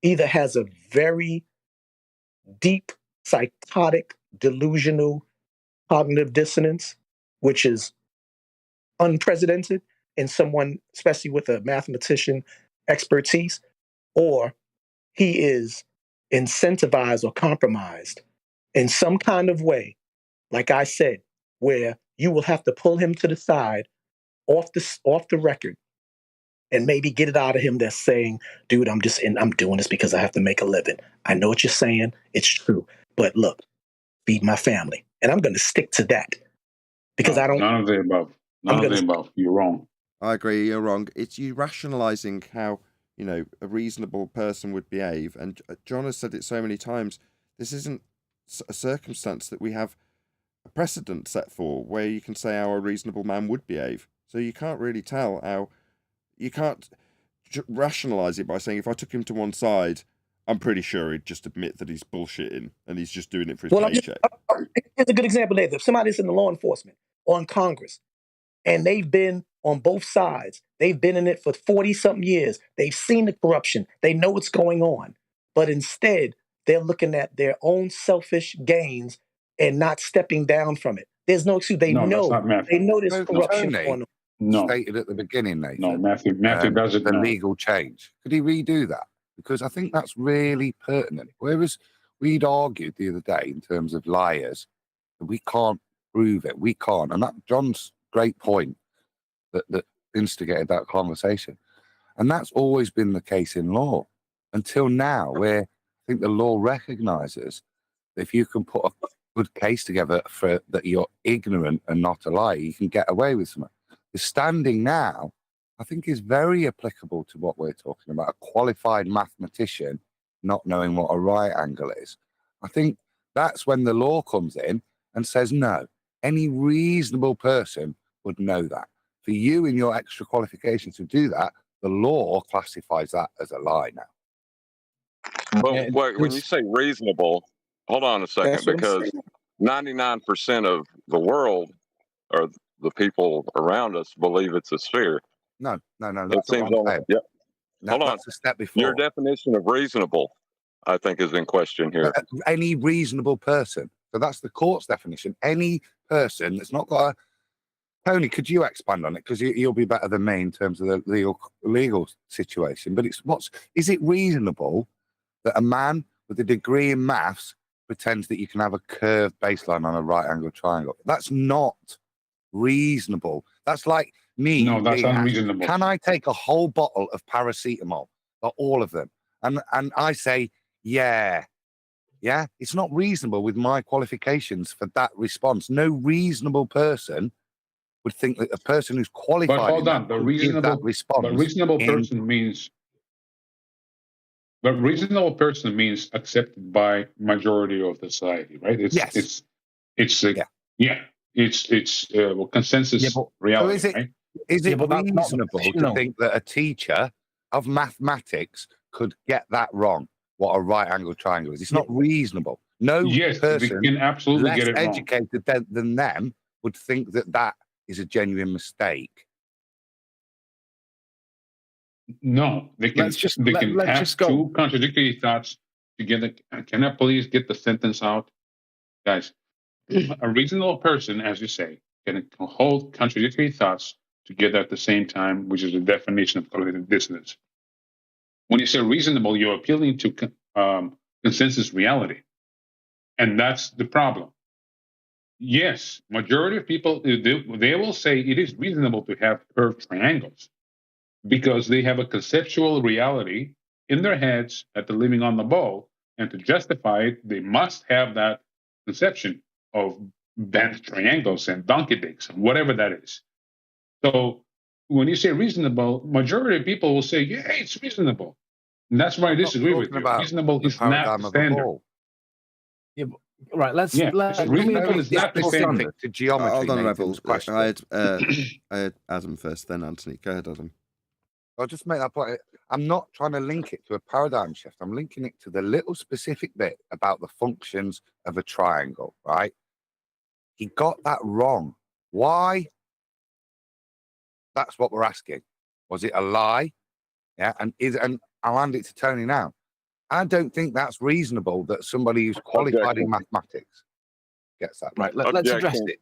Speaker 5: either has a very deep, psychotic, delusional cognitive dissonance, which is unprecedented in someone, especially with a mathematician expertise, or he is incentivized or compromised in some kind of way, like I said, where you will have to pull him to the side off the record and maybe get it out of him that's saying, dude, I'm doing this because I have to make a living. I know what you're saying. It's true. But look, feed my family. And I'm going to stick to that because
Speaker 3: None of the above. None of the above. You're wrong.
Speaker 1: I agree. You're wrong. It's you rationalizing how, a reasonable person would behave. And John has said it so many times. This isn't a circumstance that we have a precedent set for where you can say how a reasonable man would behave. So you can't really tell how. You can't rationalize it by saying if I took him to one side, I'm pretty sure he'd just admit that he's bullshitting and he's just doing it for his paycheck.
Speaker 5: Here's a good example, Nathan. If somebody's in the law enforcement or in Congress and they've been on both sides, they've been in it for 40-something years, they've seen the corruption, they know what's going on, but instead they're looking at their own selfish gains and not stepping down from it. There's no excuse. They know there's corruption going on.
Speaker 9: Stated at the beginning, Nathan.
Speaker 3: No, Matthew does it
Speaker 9: the
Speaker 3: now.
Speaker 9: legal change. Could he redo that? Because I think that's really pertinent. Whereas we'd argued the other day in terms of liars, that we can't prove it. We can't. And that John's great point that instigated that conversation. And that's always been the case in law until now, where I think the law recognizes that if you can put a good case together for that you're ignorant and not a liar, you can get away with something. The standing now I think is very applicable to what we're talking about. A qualified mathematician not knowing what a right angle is. I think that's when the law comes in and says, no, any reasonable person would know that. For you in your extra qualification to do that, the law classifies that as a lie now.
Speaker 6: But when you say reasonable, hold on a second,
Speaker 5: That's what I'm
Speaker 6: because
Speaker 5: saying.
Speaker 6: 99% of the world or the people around us believe it's a sphere.
Speaker 9: No,
Speaker 6: It
Speaker 9: that's not what
Speaker 6: seems
Speaker 9: I'm
Speaker 6: only,
Speaker 9: saying.
Speaker 6: yeah.
Speaker 9: No,
Speaker 6: Hold on.
Speaker 9: that's a step before.
Speaker 6: Your definition of reasonable, I think, is in question here.
Speaker 9: Any reasonable person. So that's the court's definition. Any person that's not got a... Tony, could you expand on it? Because you'll be better than me in terms of the legal situation. But is it reasonable that a man with a degree in maths pretends that you can have a curved baseline on a right angle triangle? That's not reasonable. That's like me.
Speaker 3: No, that's
Speaker 9: being asked,
Speaker 3: unreasonable.
Speaker 9: can I take a whole bottle of paracetamol, or all of them? And I say, yeah. It's not reasonable with my qualifications for that response. No reasonable person would think that a person who's qualified.
Speaker 3: But hold on, the reasonable person means accepted by majority of the society, right? It's consensus reality.
Speaker 9: So is it reasonable to think that a teacher of mathematics could get that wrong? What a right angle triangle is? It's not reasonable. No person
Speaker 3: can absolutely
Speaker 9: less
Speaker 3: get it wrong.
Speaker 9: educated than them would think that is a genuine mistake.
Speaker 3: No, they can. They can have two contradictory thoughts together. Can I please get the sentence out, guys? A reasonable person, as you say, can hold contradictory thoughts together at the same time, which is the definition of cognitive dissonance. When you say reasonable, you're appealing to consensus reality, and that's the problem. Yes, majority of people, they will say it is reasonable to have curved triangles because they have a conceptual reality in their heads that they're living on the ball, and to justify it, they must have that conception of bent triangles and donkey dicks and whatever that is. So when you say reasonable, majority of people will say, yeah, it's reasonable. And that's why I disagree with you. Reasonable is not the standard.
Speaker 4: Yeah, right,
Speaker 3: reasonable is not the standard.
Speaker 9: To geometry.
Speaker 1: Hold on, Rebels. I had Adam first, then Anthony. Go ahead, Adam.
Speaker 9: I'll just make that point. I'm not trying to link it to a paradigm shift. I'm linking it to the little specific bit about the functions of a triangle, right? He got that wrong. Why? That's what we're asking. Was it a lie? Yeah, and I'll hand it to Tony now. I don't think that's reasonable that somebody who's qualified in mathematics gets that
Speaker 4: right. Let's address it.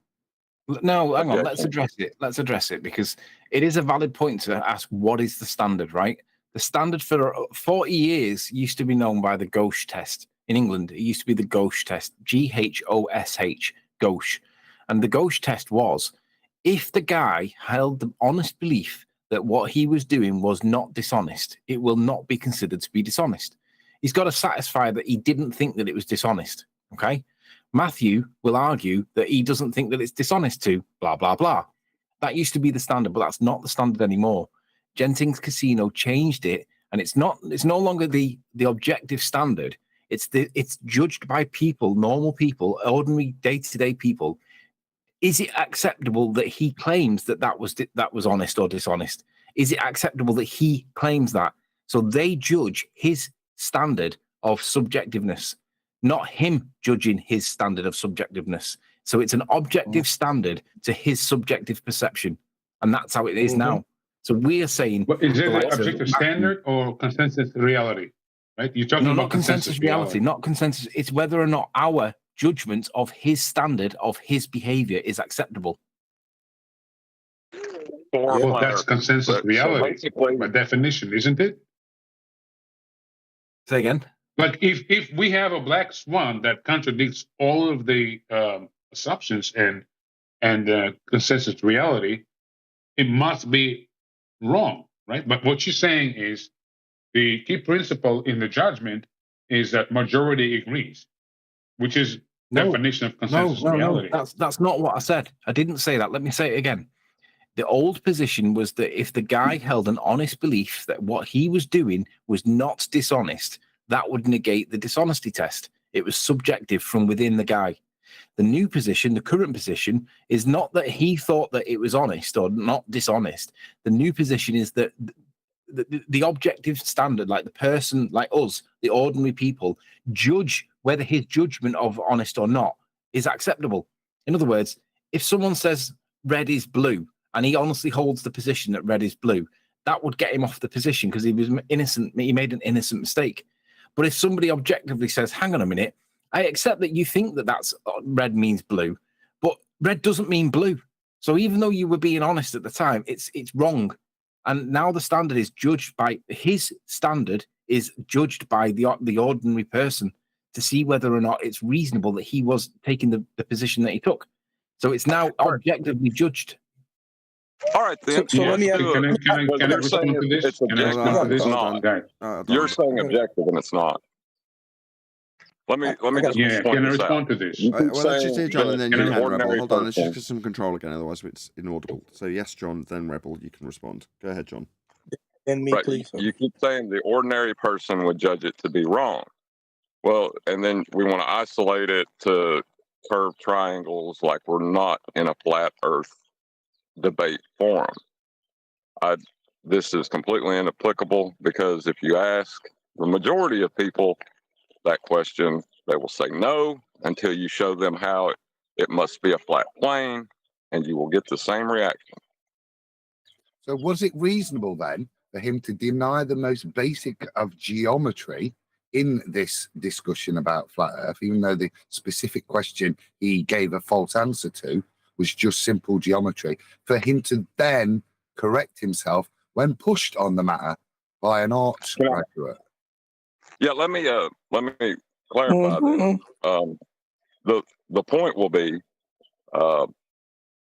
Speaker 4: No, hang on. Let's address it because it is a valid point to ask what is the standard, right? The standard for 40 years used to be known by the Gauche test in England. It used to be the Gauche test, Ghosh, Gauche, and the Gauche test was if the guy held the honest belief that what he was doing was not dishonest, it will not be considered to be dishonest. He's got to satisfy that he didn't think that it was dishonest. Okay. Matthew will argue that he doesn't think that it's dishonest to blah, blah, blah. That used to be the standard, but that's not the standard anymore. Genting's Casino changed it, and it's no longer the objective standard. It's judged by people, normal people, ordinary day-to-day people. Is it acceptable that he claims that was honest or dishonest? Is it acceptable that he claims that? So they judge his standard of subjectiveness, not him judging his standard of subjectiveness. So it's an objective standard to his subjective perception, and that's how it is now. So we are saying,
Speaker 3: but is it an objective standard or consensus reality? Right? You're talking about
Speaker 4: not consensus reality, not consensus. It's whether or not our judgment of his standard of his behavior is acceptable.
Speaker 3: Well, that's consensus reality by definition, isn't it?
Speaker 4: Say again.
Speaker 3: Like if we have a black swan that contradicts all of the assumptions and consensus reality, it must be wrong, right? But what you're saying is the key principle in the judgment is that majority agrees, which is definition of consensus reality.
Speaker 4: No, that's not what I said. I didn't say that. Let me say it again. The old position was that if the guy held an honest belief that what he was doing was not dishonest, that would negate the dishonesty test. It was subjective from within the guy. The new position, the current position, is not that he thought that it was honest or not dishonest. The new position is that the objective standard, like the person, like us, the ordinary people, judge whether his judgment of honest or not is acceptable. In other words, if someone says red is blue and he honestly holds the position that red is blue, that would get him off the position because he was innocent. He made an innocent mistake. But if somebody objectively says, hang on a minute, I accept that you think that that's red means blue, but red doesn't mean blue. So even though you were being honest at the time, it's wrong. And now the standard is judged by his standard is judged by the ordinary person to see whether or not it's reasonable that he was taking the position that he took. So it's now objectively judged.
Speaker 6: All right, then.
Speaker 5: So let me ask
Speaker 3: Can I respond to this?
Speaker 6: It's objective. It's not. You're saying objective, and it's not. Let me just
Speaker 3: can I respond to this?
Speaker 1: Well, let's just hear John and then you can Rebel. Hold on, let's just get some control again, otherwise it's inaudible. So yes, John, then Rebel, you can respond. Go ahead, John.
Speaker 5: And me,
Speaker 6: right.
Speaker 5: please.
Speaker 6: You keep saying the ordinary person would judge it to be wrong. Well, and then we want to isolate it to curved triangles, like we're not in a flat Earth debate forum. This is completely inapplicable because if you ask the majority of people that question, they will say no until you show them how it must be a flat plane, and you will get the same reaction.
Speaker 9: So was it reasonable then for him to deny the most basic of geometry in this discussion about flat Earth, even though the specific question he gave a false answer to was just simple geometry, for him to then correct himself when pushed on the matter by an arts graduate?
Speaker 6: Yeah, let me clarify this. The point will be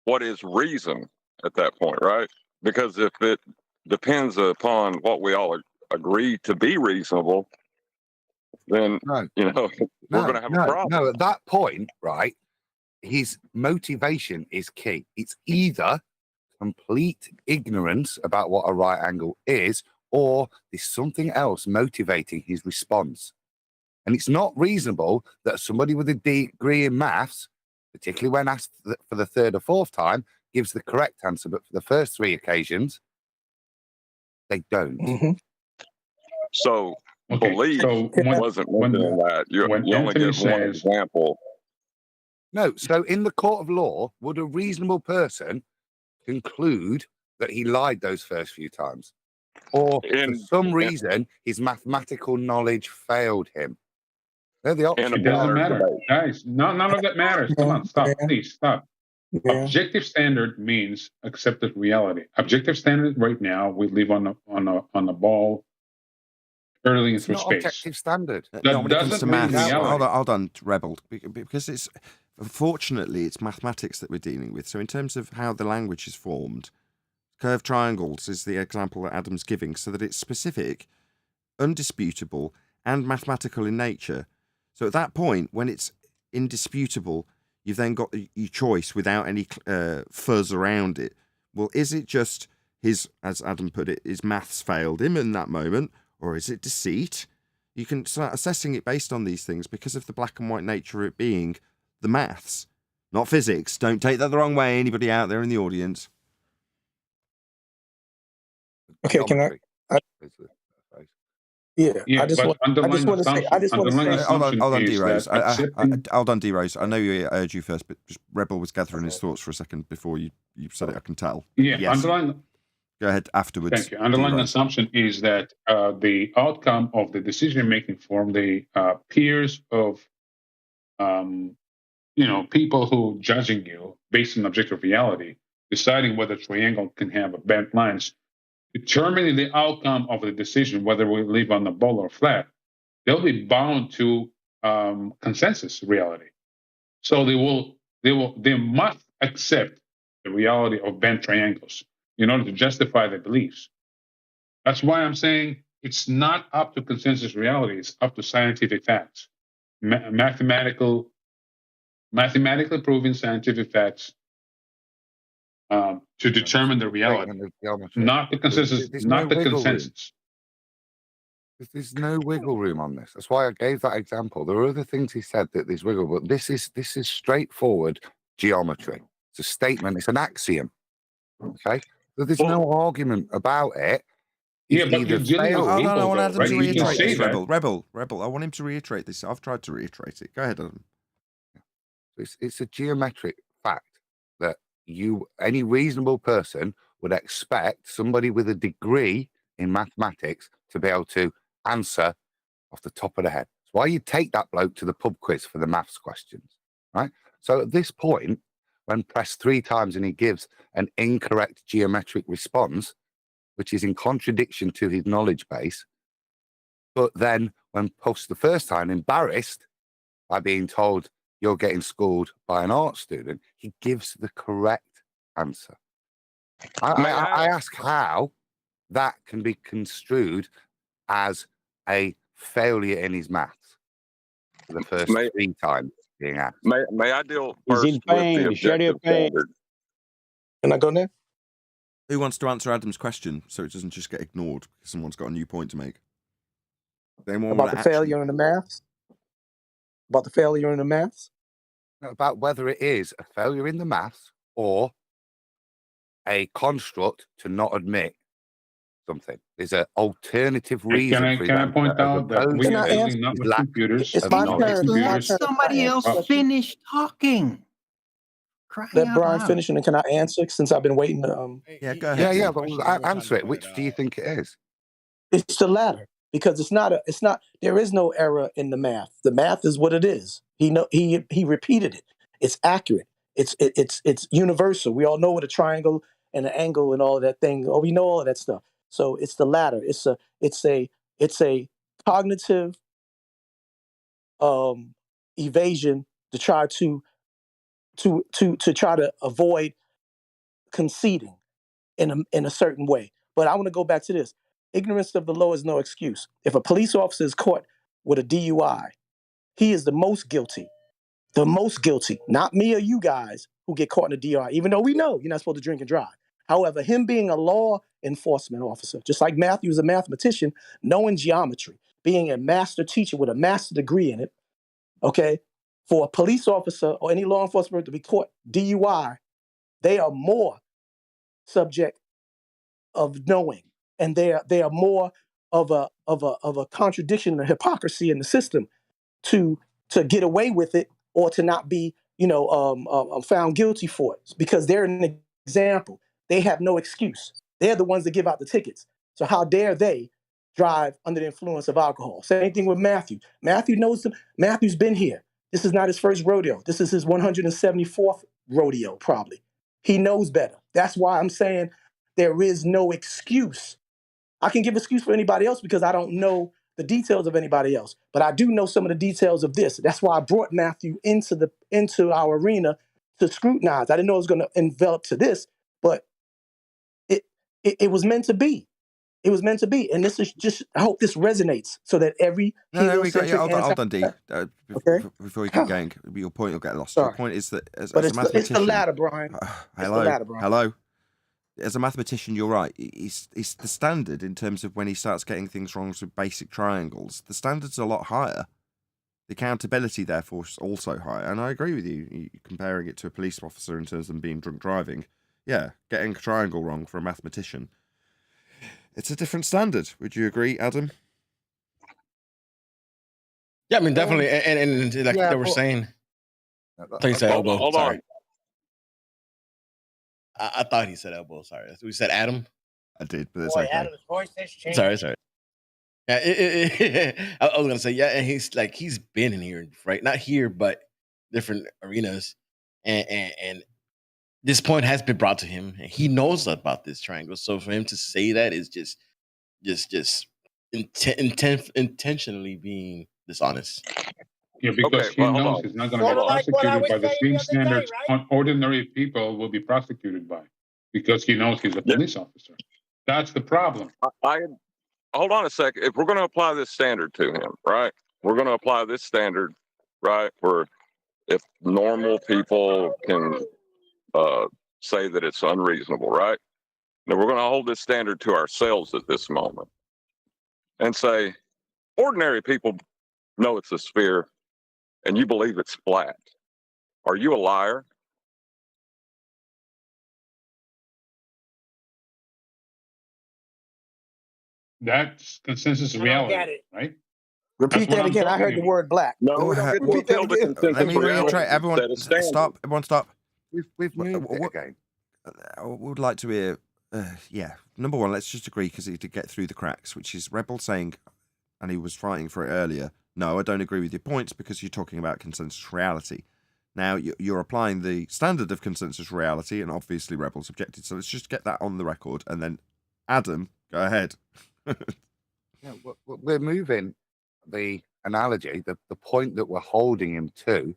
Speaker 6: what is reason at that point, right? Because if it depends upon what we all agree to be reasonable, then we're going to have a problem.
Speaker 9: No, at that point, right, his motivation is key. It's either complete ignorance about what a right angle is, or there's something else motivating his response. And it's not reasonable that somebody with a degree in maths, particularly when asked for the third or fourth time, gives the correct answer, but for the first three occasions, they don't.
Speaker 5: Mm-hmm.
Speaker 6: So belief wasn't mentioned in that. You only get one example.
Speaker 9: No, so in the court of law, would a reasonable person conclude that he lied those first few times? Or for some reason, his mathematical knowledge failed him? They're the options.
Speaker 3: It doesn't matter. Guys, none of that matters. Come on, stop. Please, stop. Yeah. Objective standard means accepted reality. Objective standard right now, we live on a ball hurling through space.
Speaker 9: Objective standard.
Speaker 3: That doesn't mean reality.
Speaker 1: Hold on, Rebel, because it's unfortunately it's mathematics that we're dealing with. So in terms of how the language is formed, curved triangles is the example that Adam's giving, so that it's specific, undisputable, and mathematical in nature. So at that point, when it's indisputable, you've then got your choice without any fuzz around it. Well, is it just his, as Adam put it, his maths failed him in that moment, or is it deceit? You can start assessing it based on these things because of the black and white nature of it being the maths, not physics. Don't take that the wrong way, anybody out there in the audience.
Speaker 5: Okay, can I I just want to say.
Speaker 1: Hold on, D-Rose. Hold on, D-Rose. I know you urged you first, but just Rebel was gathering his thoughts for a second before you said it. I can tell.
Speaker 3: Yeah,
Speaker 1: yes.
Speaker 3: Go
Speaker 1: ahead afterwards.
Speaker 3: Thank you. Underlying assumption is that the outcome of the decision-making from the peers of, people who judging you based on objective reality, deciding whether triangle can have bent lines, determining the outcome of the decision, whether we live on the ball or flat, they'll be bound to consensus reality. So they must accept the reality of bent triangles in order to justify their beliefs. That's why I'm saying it's not up to consensus reality; it's up to scientific facts, mathematically proven scientific facts. to determine the reality,
Speaker 9: Statement of geometry.
Speaker 3: not the consensus.
Speaker 9: There's
Speaker 3: Not
Speaker 9: no
Speaker 3: the
Speaker 9: wiggle room.
Speaker 3: consensus.
Speaker 9: There's no wiggle room on this. That's why I gave that example. There are other things he said that there's wiggle, but this is straightforward geometry. It's a statement. It's an axiom. Okay, so there's no argument about it.
Speaker 3: Yeah, but you're dealing with
Speaker 1: Hold
Speaker 3: people,
Speaker 1: on, I want
Speaker 3: though,
Speaker 1: Adam
Speaker 3: right?
Speaker 1: to
Speaker 3: You can
Speaker 1: reiterate
Speaker 3: say
Speaker 1: this,
Speaker 3: that.
Speaker 1: Rebel. I want him to reiterate this. I've tried to reiterate it. Go ahead, Adam.
Speaker 9: It's a geometric fact that any reasonable person would expect somebody with a degree in mathematics to be able to answer off the top of the head. That's why you take that bloke to the pub quiz for the maths questions, right? So at this point, when pressed 3 times and he gives an incorrect geometric response, which is in contradiction to his knowledge base, but then when pushed the first time, embarrassed by being told you're getting schooled by an art student, he gives the correct answer. I ask how that can be construed as a failure in his maths for the first 3 times being asked.
Speaker 6: May I deal
Speaker 11: He's
Speaker 6: first
Speaker 11: in pain.
Speaker 6: with the
Speaker 11: Share your
Speaker 6: objective
Speaker 11: pain.
Speaker 6: standard?
Speaker 5: Can I go now?
Speaker 1: Who wants to answer Adam's question so it doesn't just get ignored because someone's got a new point to make? Anyone
Speaker 5: About
Speaker 1: want
Speaker 5: the
Speaker 1: to action?
Speaker 5: failure in the maths? About the failure in the maths?
Speaker 9: About whether it is a failure in the maths or a construct to not admit something. There's an alternative reason for his
Speaker 3: Can I
Speaker 9: answer,
Speaker 3: point
Speaker 9: as
Speaker 3: out that
Speaker 9: opposed
Speaker 3: we
Speaker 5: Can
Speaker 3: are
Speaker 5: I
Speaker 9: to
Speaker 5: answer?
Speaker 3: dealing not
Speaker 9: his
Speaker 3: with
Speaker 9: lack
Speaker 3: computers?
Speaker 5: It's
Speaker 9: of
Speaker 5: my
Speaker 3: not with
Speaker 9: knowledge.
Speaker 5: turn.
Speaker 8: Just let
Speaker 3: computers.
Speaker 8: somebody else
Speaker 3: Well,
Speaker 8: finish talking. Crying
Speaker 5: Let
Speaker 8: out
Speaker 5: Brian
Speaker 8: loud.
Speaker 5: finish, and then can I answer since I've been waiting?
Speaker 1: Yeah, go ahead.
Speaker 9: Yeah, but answer it. Which do you think it is?
Speaker 5: It's the latter because it's not. There is no error in the math. The math is what it is. He repeated it. It's accurate. It's universal. We all know what a triangle and an angle and all of that thing. Oh, we know all of that stuff. So it's the latter. It's a cognitive evasion to try to try to avoid conceding in a certain way. But I want to go back to this. Ignorance of the law is no excuse. If a police officer is caught with a DUI, he is the most guilty. The most guilty, not me or you guys who get caught in a DUI, even though we know you're not supposed to drink and drive. However, him being a law enforcement officer, just like Matthew is a mathematician, knowing geometry, being a master teacher with a master's degree in it, okay, for a police officer or any law enforcement to be caught DUI, they are more subject of knowing, and they are more of a contradiction and hypocrisy in the system to get away with it or to not be found guilty for it because they're an example. They have no excuse. They're the ones that give out the tickets. So how dare they drive under the influence of alcohol? Same thing with Matthew. Matthew knows them. Matthew's been here. This is not his first rodeo. This is his 174th rodeo, probably. He knows better. That's why I'm saying there is no excuse. I can give excuse for anybody else because I don't know the details of anybody else, but I do know some of the details of this. That's why I brought Matthew into our arena to scrutinize. I didn't know it was going to envelop to this, but it was meant to be. It was meant to be, and this is just. I hope this resonates so that every
Speaker 1: No, we got you. Hold on, D.
Speaker 5: Okay.
Speaker 1: Before you keep going, your point will get lost.
Speaker 5: Sorry.
Speaker 1: Your point is that as
Speaker 5: But
Speaker 1: a
Speaker 5: it's
Speaker 1: mathematician,
Speaker 5: the latter, Brian.
Speaker 1: Hello,
Speaker 5: the latter, Brian.
Speaker 1: hello. As a mathematician, you're right. It's the standard in terms of when he starts getting things wrong with basic triangles. The standard's a lot higher. The accountability, therefore, is also higher. And I agree with you. Comparing it to a police officer in terms of them being drunk driving. Yeah, getting a triangle wrong for a mathematician. It's a different standard. Would you agree, Adam?
Speaker 12: Yeah, I mean, definitely. And like they were saying, he said elbow.
Speaker 6: Hold
Speaker 12: Sorry.
Speaker 6: on.
Speaker 12: I thought he said elbow. Sorry. We said Adam.
Speaker 1: I did, but it's okay.
Speaker 2: Adam's voice has changed.
Speaker 12: Sorry. Yeah, I was gonna say, yeah, and he's been in here, right? Not here, but different arenas, and this point has been brought to him, and he knows about this triangle. So for him to say that is just intentionally being dishonest.
Speaker 3: Yeah, because he knows he's not going to be prosecuted by the same standards ordinary people will be prosecuted by, because he knows he's a police officer. That's the problem.
Speaker 6: Hold on a second. If we're going to apply this standard to him, right? We're going to apply this standard, right? Where if normal people can say that it's unreasonable, right? Now we're going to hold this standard to ourselves at this moment and say, ordinary people know it's a sphere and you believe it's flat. Are you a liar?
Speaker 3: That's consensus
Speaker 2: I
Speaker 3: of
Speaker 2: don't get
Speaker 3: reality,
Speaker 2: it.
Speaker 3: right?
Speaker 5: Repeat
Speaker 3: That's what
Speaker 5: that
Speaker 3: I'm
Speaker 5: again. I
Speaker 3: talking
Speaker 5: heard the
Speaker 3: about.
Speaker 5: word black.
Speaker 6: No,
Speaker 1: Go
Speaker 6: we don't
Speaker 1: ahead.
Speaker 6: get to
Speaker 5: Repeat that
Speaker 6: tell the
Speaker 5: again.
Speaker 6: consensus
Speaker 1: Let me
Speaker 6: of reality.
Speaker 1: reiterate. Everyone,
Speaker 6: Set a standard.
Speaker 1: stop. Everyone, stop.
Speaker 9: We've moved it
Speaker 1: What-
Speaker 9: again.
Speaker 1: I would like to hear. Yeah, number one, let's just agree because he did get through the cracks, which is Rebel saying, and he was fighting for it earlier. No, I don't agree with your points because you're talking about consensus reality. Now you're applying the standard of consensus reality, and obviously Rebel's objected. So let's just get that on the record, and then Adam, go ahead.
Speaker 9: Yeah, we're moving the analogy, the point that we're holding him to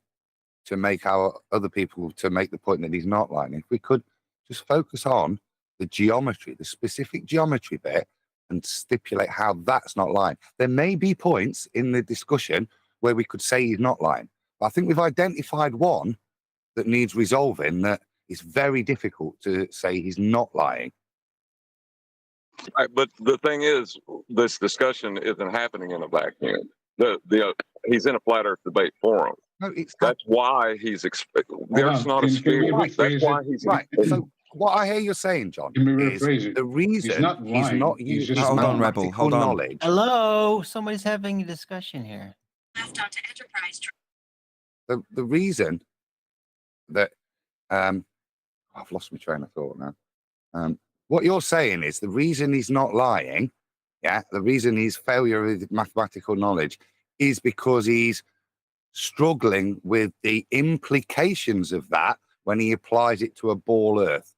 Speaker 9: make our other people to make the point that he's not lying. If we could just focus on the geometry, the specific geometry bit, and stipulate how that's not lying. There may be points in the discussion where we could say he's not lying. But I think we've identified one that needs resolving that is very difficult to say he's not lying.
Speaker 6: Right, but the thing is, this discussion isn't happening in a vacuum. He's in a flat Earth debate forum.
Speaker 9: No, it's
Speaker 6: That's why he's there's not a
Speaker 3: Can we
Speaker 6: sphere.
Speaker 3: rephrase
Speaker 6: That's why
Speaker 3: it?
Speaker 6: he's
Speaker 9: right. So what I hear you saying, John,
Speaker 3: Can we
Speaker 9: is
Speaker 3: rephrase it?
Speaker 9: the reason
Speaker 3: He's not lying. He's
Speaker 9: using
Speaker 3: just
Speaker 1: Hold on,
Speaker 3: wrong.
Speaker 1: Rebel. Hold on.
Speaker 9: knowledge.
Speaker 8: Hello, somebody's having a discussion here.
Speaker 9: The reason that I've lost my train of thought now. What you're saying is the reason he's not lying, yeah, the reason he's failure with mathematical knowledge is because he's struggling with the implications of that when he applies it to a ball Earth.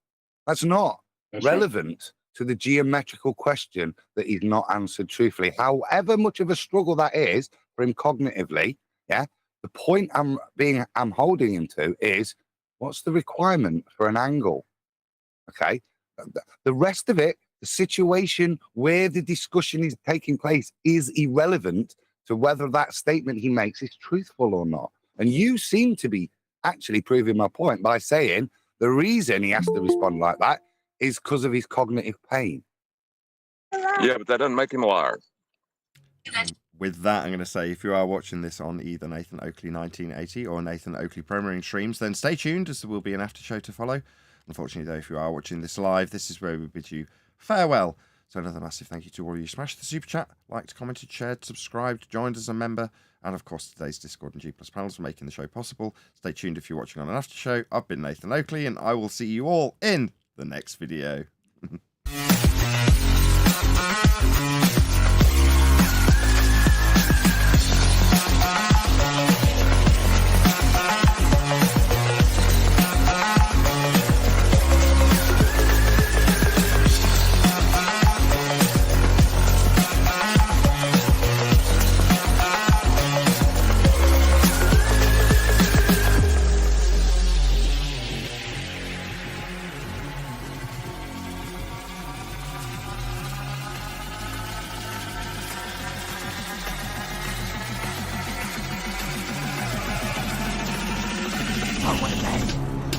Speaker 9: That's not
Speaker 3: That's right.
Speaker 9: relevant to the geometrical question that he's not answered truthfully. However much of a struggle that is for him cognitively, yeah, the point I'm holding him to is what's the requirement for an angle? Okay. The rest of it, the situation where the discussion is taking place is irrelevant to whether that statement he makes is truthful or not. And you seem to be actually proving my point by saying the reason he has to respond like that is because of his cognitive pain.
Speaker 6: Yeah, but that doesn't make him a liar.
Speaker 1: With that, I'm going to say if you are watching this on either Nathan Oakley 1980 or Nathan Oakley Premiering streams, then stay tuned as there will be an after show to follow. Unfortunately, though, if you are watching this live, this is where we bid you farewell. So another massive thank you to all of you. Smashed the super chat, liked, commented, shared, subscribed, joined as a member, and of course today's Discord and G+ panels for making the show possible. Stay tuned if you're watching on an after show. I've been Nathan Oakley, and I will see you all in the next video.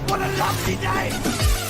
Speaker 13: What a lovely day!